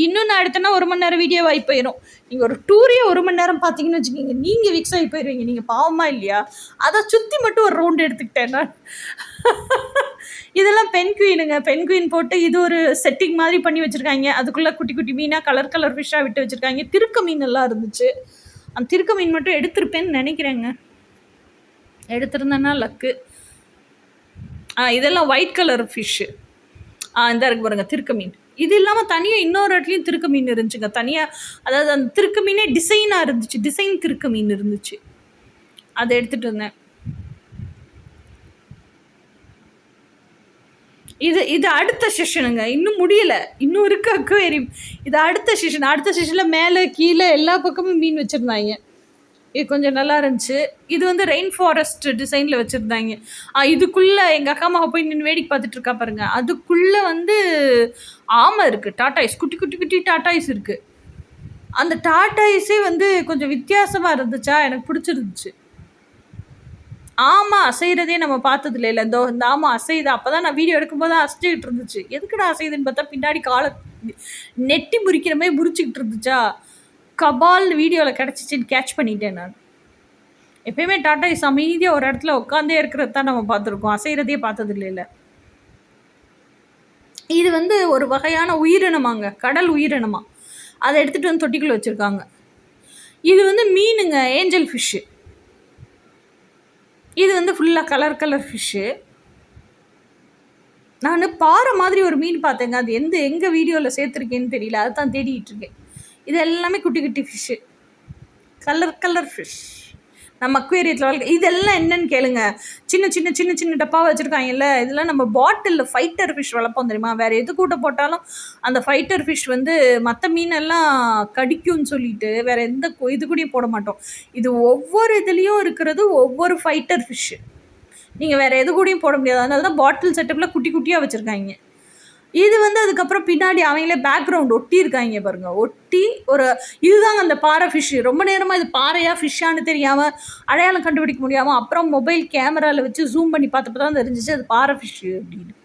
இன்னும் நான் எடுத்தேன்னா 1 மணி நேரம் வீடியோ ஆகி போயிடும். நீங்கள் ஒரு டூரே 1 மணி நேரம் பார்த்தீங்கன்னு வச்சுக்கோங்க, நீங்கள் விக்ஸ் ஆகி போயிடுவீங்க. நீங்கள் பாவமாக இல்லையா? அதை சுற்றி மட்டும் ஒரு ரவுண்டு எடுத்துக்கிட்டேன் நான். இதெல்லாம் பென்குயின் போட்டு இது ஒரு செட்டிங் மாதிரி பண்ணி வச்சுருக்காங்க. அதுக்குள்ளே குட்டி மீனாக கலர் ஃபிஷ்ஷாக விட்டு வச்சுருக்காங்க. திருக்க மீன் எல்லாம் இருந்துச்சு. அந்த திருக்க மீன் மட்டும் எடுத்திருப்பேன்னு நினைக்கிறேங்க. எடுத்திருந்தேன்னா லக்கு. இதெல்லாம் ஒயிட் கலர் ஃபிஷ்ஷு. இந்த இருக்கு பாருங்கள் திருக்க மீன். இது இல்லாமல் தனியாக இன்னொரு இடத்துலையும் திருக்க மீன் இருந்துச்சுங்க. தனியாக, அதாவது அந்த திருக்க மீனே டிசைனாக இருந்துச்சு. டிசைன் திருக்க மீன் இருந்துச்சு. அதை எடுத்துகிட்டு இருந்தேன். இது அடுத்த செஷனுங்க. இன்னும் முடியலை, இன்னும் இருக்கு அக்வேரியம். இது அடுத்த செஷனில் மேலே கீழே எல்லா பக்கமும் மீன் வச்சுருந்தாங்க. இது கொஞ்சம் நல்லா இருந்துச்சு. இது வந்து ரெயின் ஃபாரஸ்ட் டிசைனில் வச்சுருந்தாங்க. இதுக்குள்ளே எங்கள் அக்கா அம்மா போய் நின்று வேடிக்கை பார்த்துட்டு இருக்கா பாருங்க. அதுக்குள்ளே வந்து ஆமை இருக்குது, டாட்டாய்ஸ், குட்டி டாட்டாய்ஸ் இருக்குது. அந்த டாட்டாய்ஸே வந்து கொஞ்சம் வித்தியாசமாக இருந்துச்சா, எனக்கு பிடிச்சிருந்துச்சு. ஆமாம், அசைகிறதே நம்ம பார்த்தது இல்லை. இந்த ஆமாம் அசையுது. அப்போ தான் நான் வீடியோ எடுக்கும்போது அசைச்சிக்கிட்டு இருந்துச்சு. எதுக்குடா அசையுதுன்னு பார்த்தா பின்னாடி காலை நெட்டி முறிக்கிற மாதிரி முறிச்சிக்கிட்டு இருந்துச்சா. கபால் வீடியோவில் கிடச்சிச்சின்னு கேட்ச் பண்ணிட்டேன் நான். எப்பயுமே டாட்டாய்ஸ் அமைதியாக ஒரு இடத்துல உட்காந்தே இருக்கிறது தான் நம்ம பார்த்துருக்கோம். அசைகிறதே பார்த்தது இல்லை. இது வந்து ஒரு வகையான உயிரினமாங்க, கடல் உயிரினமா. அதை எடுத்துகிட்டு வந்து தொட்டிக்குள்ளே வச்சுருக்காங்க. இது வந்து மீனுங்க, ஏஞ்சல் ஃபிஷ்ஷு. இது வந்து ஃபுல்லாக கலர் கலர் ஃபிஷ்ஷு. நான் பாறை மாதிரி ஒரு மீன் பார்த்தேங்க. அது எங்கள் வீடியோவில் சேர்த்துருக்கேன்னு தெரியல, அதுதான் தேடிட்டு இருக்கேன். இது எல்லாமே குட்டி குட்டி ஃபிஷ்ஷு, கலர் கலர் ஃபிஷ். நம்ம அக்வேரியத்தில் வளர்க்க இதெல்லாம் என்னன்னு கேளுங்க. சின்ன சின்ன சின்ன சின்ன டப்பாவை வச்சுருக்காங்கல்ல, இதெல்லாம் நம்ம பாட்டிலில் ஃபைட்டர் ஃபிஷ் வளர்ப்போம் தெரியுமா. வேறு எது கூட போட்டாலும் அந்த ஃபைட்டர் ஃபிஷ் வந்து மற்ற மீனெல்லாம் கடிக்கும்னு சொல்லிட்டு வேறு எந்த இது கூடயும் போட மாட்டோம். இது ஒவ்வொரு இதுலேயும் இருக்கிறது ஒவ்வொரு ஃபைட்டர் ஃபிஷ்ஷு. நீங்கள் வேறு எது கூடயும் போட முடியாது. அதனால தான் பாட்டில் செட்டப்பில் குட்டி குட்டியாக வச்சுருக்காங்க. இது வந்து அதுக்கப்புறம் பின்னாடி அவங்களே பேக்ரவுண்ட் ஒட்டியிருக்காங்க பாருங்க. ஒட்டி ஒரு இதுதாங்க அந்த பாறை ஃபிஷ்ஷு. ரொம்ப நேரமாக இது பாறையா ஃபிஷ்ஷான்னு தெரியாமல் அடையாளம் கண்டுபிடிக்க முடியாமல் அப்புறம் மொபைல் கேமராவில் வச்சு ஜூம் பண்ணி பார்த்தப்ப தான் தெரிஞ்சிச்சு அது பாறை ஃபிஷ்ஷு அப்படின்னு.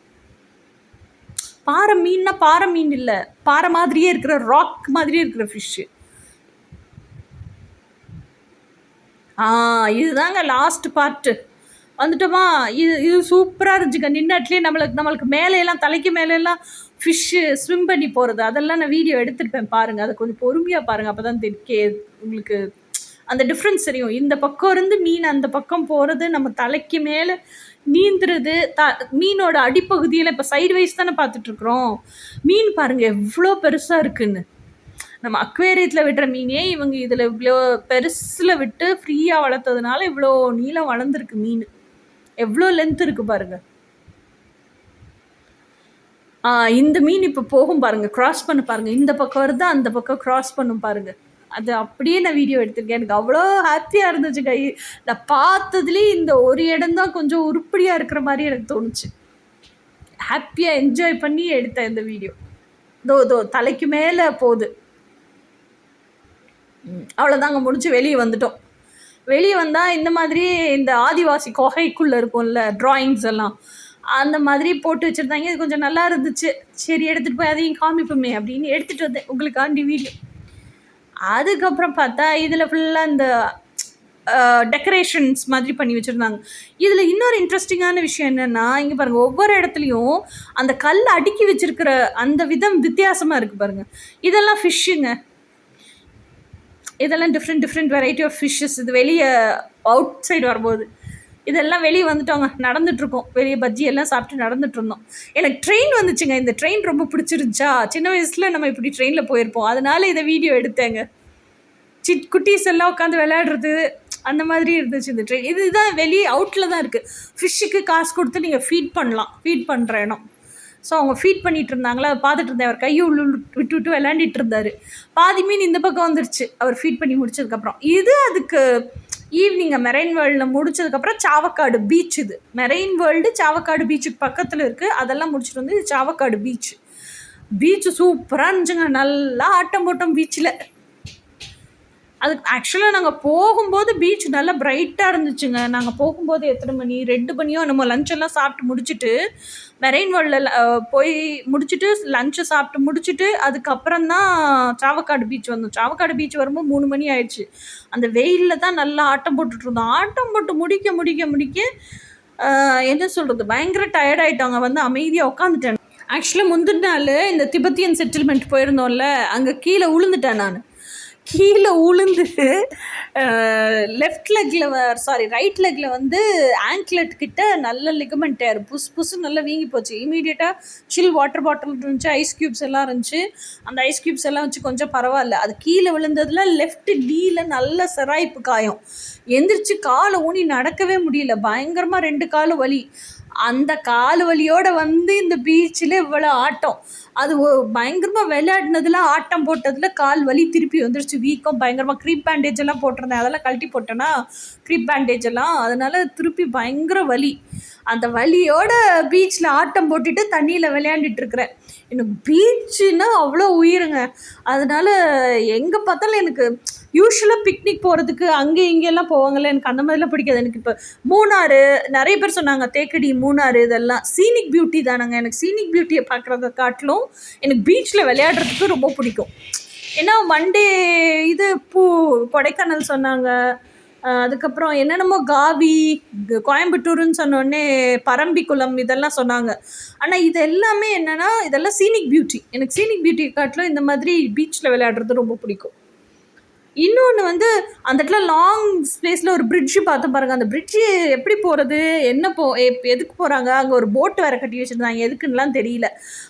பாறை மீன்னா பாறை மீன் இல்லை, பாறை மாதிரியே இருக்கிற ராக் மாதிரியே இருக்கிற ஃபிஷ்ஷு. இதுதாங்க லாஸ்ட் பார்ட்டு. வந்துட்டோமா. இது சூப்பராக இருந்துச்சுங்க. நின்னாட்லேயே நம்மளுக்கு மேலேலாம் தலைக்கு மேலெல்லாம் ஃபிஷ்ஷு ஸ்விம் பண்ணி போகிறது அதெல்லாம் நான் வீடியோ எடுத்துருப்பேன் பாருங்கள். அதை கொஞ்சம் பொறுமையாக பாருங்கள், அப்போ தான் உங்களுக்கு அந்த டிஃப்ரென்ஸ் தெரியும். இந்த பக்கம் இருந்து மீன் அந்த பக்கம் போகிறது, நம்ம தலைக்கு மேலே நீந்துறது, மீனோட அடிப்பகுதியில் இப்போ சைடு வைஸ் தானே பார்த்துட்ருக்குறோம். மீன் பாருங்கள் எவ்வளோ பெருசாக இருக்குன்னு. நம்ம அக்வேரியத்தில் விடுற மீனே இவங்க இதில் இவ்வளோ பெருசில் விட்டு ஃப்ரீயாக வளர்த்ததுனால இவ்வளோ நீளம் வளர்ந்துருக்கு மீன். எவ்வளோ லென்த் இருக்குது பாருங்கள். இந்த மீன் இப்போ போகும் பாருங்கள், க்ராஸ் பண்ண பாருங்கள். இந்த பக்கம் வருது, அந்த பக்கம் க்ராஸ் பண்ணும் பாருங்கள். அது அப்படியே நான் வீடியோ எடுத்திருக்கேன். எனக்கு அவ்வளோ ஹாப்பியாக இருந்துச்சு. நான் பார்த்ததுலேயே இந்த ஒரு இடம் தான் கொஞ்சம் உருப்படியாக இருக்கிற மாதிரி எனக்கு தோணுச்சு. ஹாப்பியாக என்ஜாய் பண்ணி எடுத்தேன் இந்த வீடியோ. தோ தலைக்கு மேலே போகுது. அவ்வளோதாங்க, முடிச்சு வெளியே வந்துட்டோம். வெளியே வந்தால் இந்த மாதிரி இந்த ஆதிவாசி கொகைக்குள்ளே இருக்கும்ல ட்ராயிங்ஸ் எல்லாம், அந்த மாதிரி போட்டு வச்சுருந்தாங்க. இது கொஞ்சம் நல்லா இருந்துச்சு. சரி எடுத்துகிட்டு போய் அதையும் காமிப்போமே அப்படின்னு எடுத்துகிட்டு வந்தேன் உங்களுக்காண்டி வீடியோ. அதுக்கப்புறம் பார்த்தா இதில் ஃபுல்லாக இந்த டெக்கரேஷன்ஸ் மாதிரி பண்ணி வச்சுருந்தாங்க. இதில் இன்னொரு இன்ட்ரெஸ்டிங்கான விஷயம் என்னென்னா, இங்கே பாருங்கள், ஒவ்வொரு இடத்துலையும் அந்த கல் அடுக்கி வச்சுருக்கிற அந்த விதம் வித்தியாசமாக இருக்குது பாருங்கள். இதெல்லாம் ஃபிஷ்ஷுங்க. இதெல்லாம் டிஃப்ரெண்ட் வெரைட்டி ஆஃப் ஃபிஷ்ஷஸ். இது வெளியே அவுட் சைடு வரும்போது இதெல்லாம் வெளியே வந்துட்டோங்க. நடந்துகிட்ருக்கோம், வெளியே பஜ்ஜி எல்லாம் சாப்பிட்டு நடந்துகிட்ருந்தோம். எனக்கு ட்ரெயின் வந்துச்சுங்க. இந்த ட்ரெயின் ரொம்ப பிடிச்சிருந்துச்சா. சின்ன வயசில் நம்ம இப்படி ட்ரெயினில் போயிருப்போம், அதனால் இதை வீடியோ எடுத்தேங்க. குட்டீஸ் எல்லாம் உட்காந்து விளையாடுறது அந்த மாதிரி இருந்துச்சு இந்த ட்ரெயின். இதுதான் வெளியே அவுட்டில் தான் இருக்குது. ஃபிஷ்ஷுக்கு காசு கொடுத்து நீங்கள் ஃபீட் பண்ணலாம், ஃபீட் பண்ணுற இடம். ஸோ அவங்க ஃபீட் பண்ணிகிட்டு இருந்தாங்களா, பார்த்துட்டு இருந்தேன். அவர் கையை விட்டு விட்டு விளையாண்டிட்டு இருந்தார். பாதி மீன் இந்த பக்கம் வந்துருச்சு அவர் ஃபீட் பண்ணி முடிச்சதுக்கப்புறம். இது அதுக்கு ஈவினிங்கை மெரைன் வேர்ல்டில் முடிச்சதுக்கப்புறம் சாவக்காடு பீச். இது மெரைன் வேர்ல்டு சாவக்காடு பீச்சுக்கு பக்கத்தில் இருக்குது. அதெல்லாம் முடிச்சுட்டு வந்து இது சாவக்காடு பீச்சு சூப்பராக இருந்துச்சுங்க. நல்லா ஆட்டம் போட்டோம் பீச்சில். அதுக்கு ஆக்சுவலாக நாங்கள் போகும்போது பீச் நல்லா பிரைட்டாக இருந்துச்சுங்க. நாங்கள் போகும்போது எத்தனை மணி, 2 மணியோ நம்ம லஞ்செல்லாம் சாப்பிட்டு முடிச்சுட்டு மெரைன் வேர்ல்டில் போய் முடிச்சுட்டு லஞ்சை சாப்பிட்டு முடிச்சுட்டு அதுக்கப்புறம் தான் சாவக்காடு பீச் வந்தோம். சாவக்காடு பீச் வரும்போது 3 மணி ஆயிடுச்சு. அந்த வெயிலில் தான் நல்லா ஆட்டம் போட்டுட்ருந்தோம். ஆட்டம் போட்டு முடிக்க என்ன சொல்கிறது, பயங்கர டயர்டாயிட்டாங்க. வந்து அமைதியாக உட்காந்துட்டேன். ஆக்சுவலாக முந்தின நாள் இந்த திபெத்தியன் செட்டில்மெண்ட் போயிருந்தோம்ல, அங்கே கீழே விழுந்துட்டேன். நான் கீழே உளுந்து ரைட் லெக்கில் வந்து ஆங்க்லெட் கிட்ட நல்ல லிகமெண்ட் டேர் புசு நல்லா வீங்கி போச்சு. இமீடியட்டாக சில் வாட்டர் பாட்டில் இருந்துச்சு, ஐஸ் க்யூப்ஸ் எல்லாம் இருந்துச்சு. அந்த ஐஸ் க்யூப்ஸ் எல்லாம் வச்சு கொஞ்சம் பரவாயில்ல. அது கீழே விழுந்ததில் லெஃப்ட் டீயில் நல்ல சிராய்ப்பு காயம். எந்திரிச்சு காலை ஊனி நடக்கவே முடியல. பயங்கரமாக 2 காலும் வலி. அந்த கால் வலியோடு வந்து இந்த பீச்சில் இவ்வளோ ஆட்டம். அது பயங்கரமாக விளையாடினதில் ஆட்டம் போட்டதில் கால் வலி திருப்பி வந்துடுச்சு. வீக்கம் பயங்கரமாக. க்ரீப் பேண்டேஜ் எல்லாம் போட்டிருந்தேன், அதெல்லாம் கழட்டி போட்டேன்னா க்ரீப் பேண்டேஜ் எல்லாம், அதனால் திருப்பி பயங்கர வலி. அந்த வலியோட பீச்சில் ஆட்டம் போட்டுட்டு தண்ணியில் விளையாண்டுட்டுருக்குறேன். எனக்கு பீச்சுன்னா அவ்வளோ உயிருங்க. அதனால் எங்கே பார்த்தாலும் எனக்கு யூஸ்வலாக பிக்னிக் போகிறதுக்கு அங்கே இங்கெல்லாம் போவாங்கள்ல, எனக்கு அந்த மாதிரிலாம் பிடிக்காது. எனக்கு இப்போ மூணாறு நிறைய பேர் சொன்னாங்க, தேக்கடி, மூணாறு இதெல்லாம் சீனிக் பியூட்டி தானாங்க. எனக்கு சீனிக் பியூட்டியை பார்க்குறத காட்டிலும் எனக்கு பீச்சில் விளையாடுறதுக்கு ரொம்ப பிடிக்கும். ஏன்னா மண்டே இது கொடைக்கானல் சொன்னாங்க, அதுக்கப்புறம் என்னென்னமோ காவி, கோயம்புத்தூருன்னு சொன்னோடனே பரம்பிக்குளம் இதெல்லாம் சொன்னாங்க. ஆனால் இது எல்லாமே என்னென்னா இதெல்லாம் சீனிக் பியூட்டி. எனக்கு சீனிக் பியூட்டி காட்டிலும் இந்த மாதிரி பீச்சில் விளையாடுறது ரொம்ப பிடிக்கும். இன்னொன்று வந்து அந்த இடத்துல லாங் ஸ்பேஸில் ஒரு பிரிட்ஜு பார்த்து பாருங்கள். அந்த பிரிட்ஜு எப்படி போகிறது, என்ன எதுக்கு போகிறாங்க, அங்கே ஒரு போட்டு வேறு கட்டி வச்சுருந்தாங்க, எதுக்குன்னுலாம் தெரியல.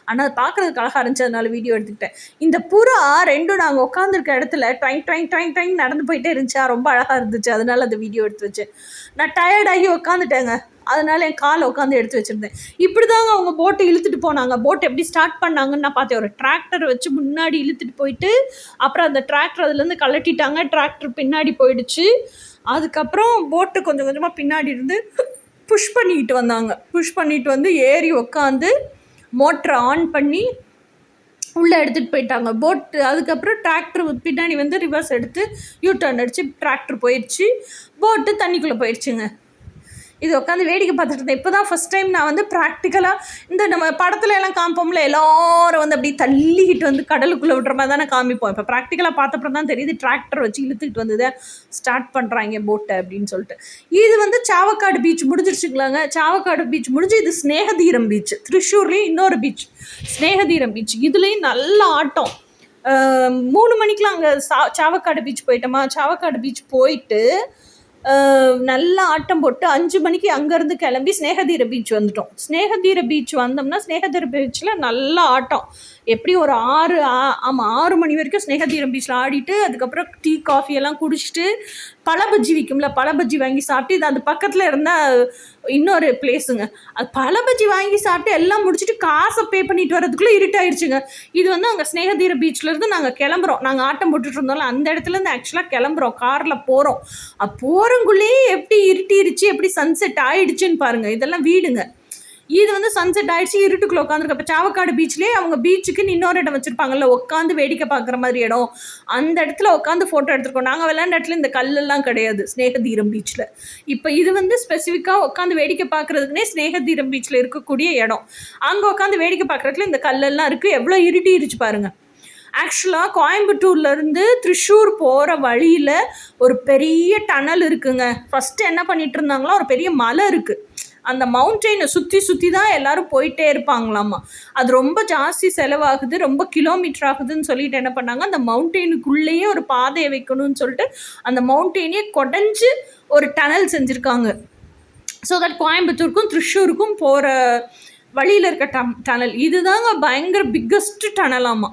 ஆனால் அது பார்க்குறதுக்கு அழகாக இருந்துச்சு, அதனால வீடியோ எடுத்துக்கிட்டேன். இந்த புறா ரெண்டும் நாங்கள் உட்காந்துருக்க இடத்துல ட்வைங் ட்வைங் ட்வைங் ட்வைங் நடந்து போயிட்டே இருந்துச்சா, ரொம்ப அழகாக இருந்துச்சு. அதனால அந்த வீடியோ எடுத்து வச்சேன். நான் டயர்டாகி உட்காந்துட்டேங்க, அதனால என் காலை உட்காந்து எடுத்து வச்சுருந்தேன். இப்படி தாங்க அவங்க போட்டை இழுத்துட்டு போனாங்க. போட் எப்படி ஸ்டார்ட் பண்ணாங்கன்னு நான் பார்த்தேன். ஒரு டிராக்டர் வச்சு முன்னாடி இழுத்துட்டு போயிட்டு அப்புறம் அந்த டிராக்டர் அதுலேருந்து கழட்டிட்டாங்க. டிராக்டர் பின்னாடி போயிடுச்சு. அதுக்கப்புறம் போட்டு கொஞ்சம் கொஞ்சமாக பின்னாடி இருந்து புஷ் பண்ணிக்கிட்டு வந்தாங்க. புஷ் பண்ணிட்டு வந்து ஏறி உக்காந்து மோட்டரை ஆன் பண்ணி உள்ளே எடுத்துகிட்டு போயிட்டாங்க போட்டு. அதுக்கப்புறம் டிராக்டர் பின்னாடி வந்து ரிவர்ஸ் எடுத்து யூ டர்ன் அடித்து டிராக்டர் போயிடுச்சு. போட்டு தண்ணிக்குள்ளே போயிடுச்சுங்க. இது உட்காந்து வேடிக்கை பார்த்துட்டு இருந்தேன். இப்போ தான் ஃபஸ்ட் டைம் நான் வந்து ப்ராக்டிக்கலாக இந்த நம்ம படத்துல எல்லாம் காமிப்போம்ல, எல்லோரும் வந்து அப்படி தள்ளிக்கிட்டு வந்து கடலுக்குள்ளே விட்ற மாதிரி தானே காமிப்போம். இப்போ ப்ராக்டிக்கலாக பார்த்தப்பறம் தான் தெரியுது டிராக்டர் வச்சு இழுத்துக்கிட்டு வந்ததை ஸ்டார்ட் பண்ணுறாங்க போட்டை அப்படின்னு சொல்லிட்டு. இது வந்து சாவக்காடு பீச் முடிஞ்சிருச்சுங்களாங்க. சாவக்காடு பீச் முடிஞ்சு இது ஸ்னேகதீரம் பீச். திருச்சூர்லேயும் இன்னொரு பீச் ஸ்னேகதீரம் பீச். இதுலேயும் நல்ல ஆட்டம். 3 மணிக்கெலாம் அங்கே சாவக்காடு பீச் போயிட்டோமா. சாவக்காடு பீச் போயிட்டு நல்லா ஆட்டம் போட்டு 5 மணிக்கு அங்கேருந்து கிளம்பி ஸ்னேகதீர பீச் வந்துட்டோம். ஸ்னேகதீர பீச் வந்தோம்னா ஸ்னேகதீர பீச்சில் நல்லா ஆட்டம். எப்படி ஒரு 6 மணி வரைக்கும் ஸ்னேகதீரம் பீச்சில் ஆடிட்டு அதுக்கப்புறம் டீ காஃபி எல்லாம் குடிச்சிட்டு பழபஜ்ஜி விற்கும்ல, பழபஜ்ஜி வாங்கி சாப்பிட்டு இது அந்த பக்கத்தில் இருந்தால் இன்னொரு பிளேஸுங்க. அது பழபஜ்ஜி வாங்கி சாப்பிட்டு எல்லாம் முடிச்சுட்டு காசை பே பண்ணிட்டு வரதுக்குள்ளே இருட்டாயிடுச்சுங்க. இது வந்து அங்கே ஸ்னேகதீர பீச்லேருந்து நாங்கள் கிளம்புறோம். நாங்கள் ஆட்டம் போட்டுட்டு இருந்தோம்ல அந்த இடத்துலேருந்து ஆக்சுவலாக கிளம்புறோம். காரில் போகிறோம். போகிறங்குள்ளேயே எப்படி இருட்டிடுச்சு, எப்படி சன்செட் ஆயிடுச்சுன்னு பாருங்கள். இதெல்லாம் வீடுங்க. இது வந்து சன்செட் ஆகிடுச்சு, இருட்டுக்குள்ளே உட்காந்துருக்க. இப்போ சாவக்காடு பீச்லேயே அவங்க பீச்சுக்குன்னு இன்னொரு இடம் வச்சுருப்பாங்கல்ல, உட்காந்து வேடிக்கை பார்க்குற மாதிரி இடம். அந்த இடத்துல உட்காந்து ஃபோட்டோ எடுத்துருக்கோம். நாங்கள் விளையாண்ட இடத்துல இந்த கல்லெல்லாம் கிடையாது ஸ்னேகதீரம் பீச்சில். இப்போ இது வந்து ஸ்பெசிஃபிக்காக உட்காந்து வேடிக்கை பார்க்குறதுக்குனே ஸ்னேகதீரம் பீச்சில் இருக்கக்கூடிய இடம். அங்கே உட்காந்து வேடிக்கை பார்க்குறதுல இந்த கல்லெல்லாம் இருக்குது. எவ்வளோ இருட்டிடுச்சு பாருங்கள். ஆக்சுவலாக கோயம்புத்தூர்லேருந்து திருச்சூர் போகிற வழியில் ஒரு பெரிய டனல் இருக்குங்க. ஃபஸ்ட்டு என்ன பண்ணிகிட்டு இருந்தாங்களோ, ஒரு பெரிய மலை இருக்குது. அந்த மவுண்டெயினை சுற்றி தான் எல்லோரும் போயிட்டே இருப்பாங்களாமா. அது ரொம்ப ஜாஸ்தி செலவாகுது, ரொம்ப கிலோமீட்டர் ஆகுதுன்னு சொல்லிட்டு என்ன பண்ணாங்க, அந்த மவுண்டெயினுக்குள்ளேயே ஒரு பாதையை வைக்கணும்னு சொல்லிட்டு அந்த மவுண்டெயினே கொடைஞ்சு ஒரு டனல் செஞ்சுருக்காங்க. ஸோ தட் கோயம்புத்தூருக்கும் திருச்சூருக்கும் போகிற வழியில் இருக்க டனல் இதுதாங்க பயங்கர பிக்கஸ்ட் டனலாமா.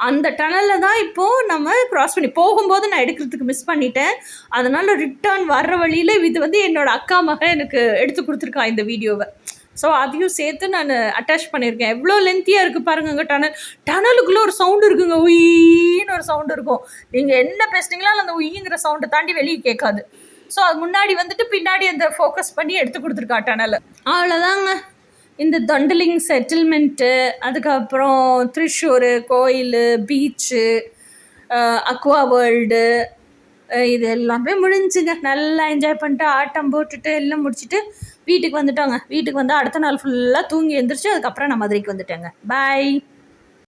அந்த டனலில் தான் இப்போது நம்ம க்ராஸ் பண்ணி போகும்போது நான் எடுக்கிறதுக்கு மிஸ் பண்ணிட்டேன். அதனால் ரிட்டர்ன் வர்ற வழியில் இது வந்து என்னோடய அக்கா மகன் எனக்கு எடுத்து கொடுத்துருக்கான் இந்த வீடியோவை. ஸோ அதையும் சேர்த்து நான் அட்டாச் பண்ணியிருக்கேன். எவ்வளோ லென்த்தியாக இருக்குது பாருங்க. அங்கே டனலுக்குள்ளே ஒரு சவுண்டு இருக்குங்க, உயின்னு ஒரு சவுண்டு இருக்கும். நீங்கள் என்ன பேசுனீங்களோ அந்த உயிங்கிற சவுண்டை தாண்டி வெளியே கேட்காது. ஸோ அது முன்னாடி வந்துட்டு பின்னாடி அந்த ஃபோக்கஸ் பண்ணி எடுத்து கொடுத்துருக்கா டனலை. அவ்வளோதாங்க. இந்த தண்டலிங் செட்டில்மெண்ட்டு, அதுக்கப்புறம் திருச்சூர் கோயில், பீச்சு, அக்வா வேர்ல்டு, இது எல்லாமே முடிஞ்சுங்க. நல்லா என்ஜாய் பண்ணிட்டு ஆட்டம் போட்டுட்டு எல்லாம் முடிச்சுட்டு வீட்டுக்கு வந்துட்டோங்க. வீட்டுக்கு வந்து அடுத்த நாள் ஃபுல்லாக தூங்கி எழுந்திரிச்சு அதுக்கப்புறம் நான் மதுரைக்கு வந்துட்டேங்க. பாய்.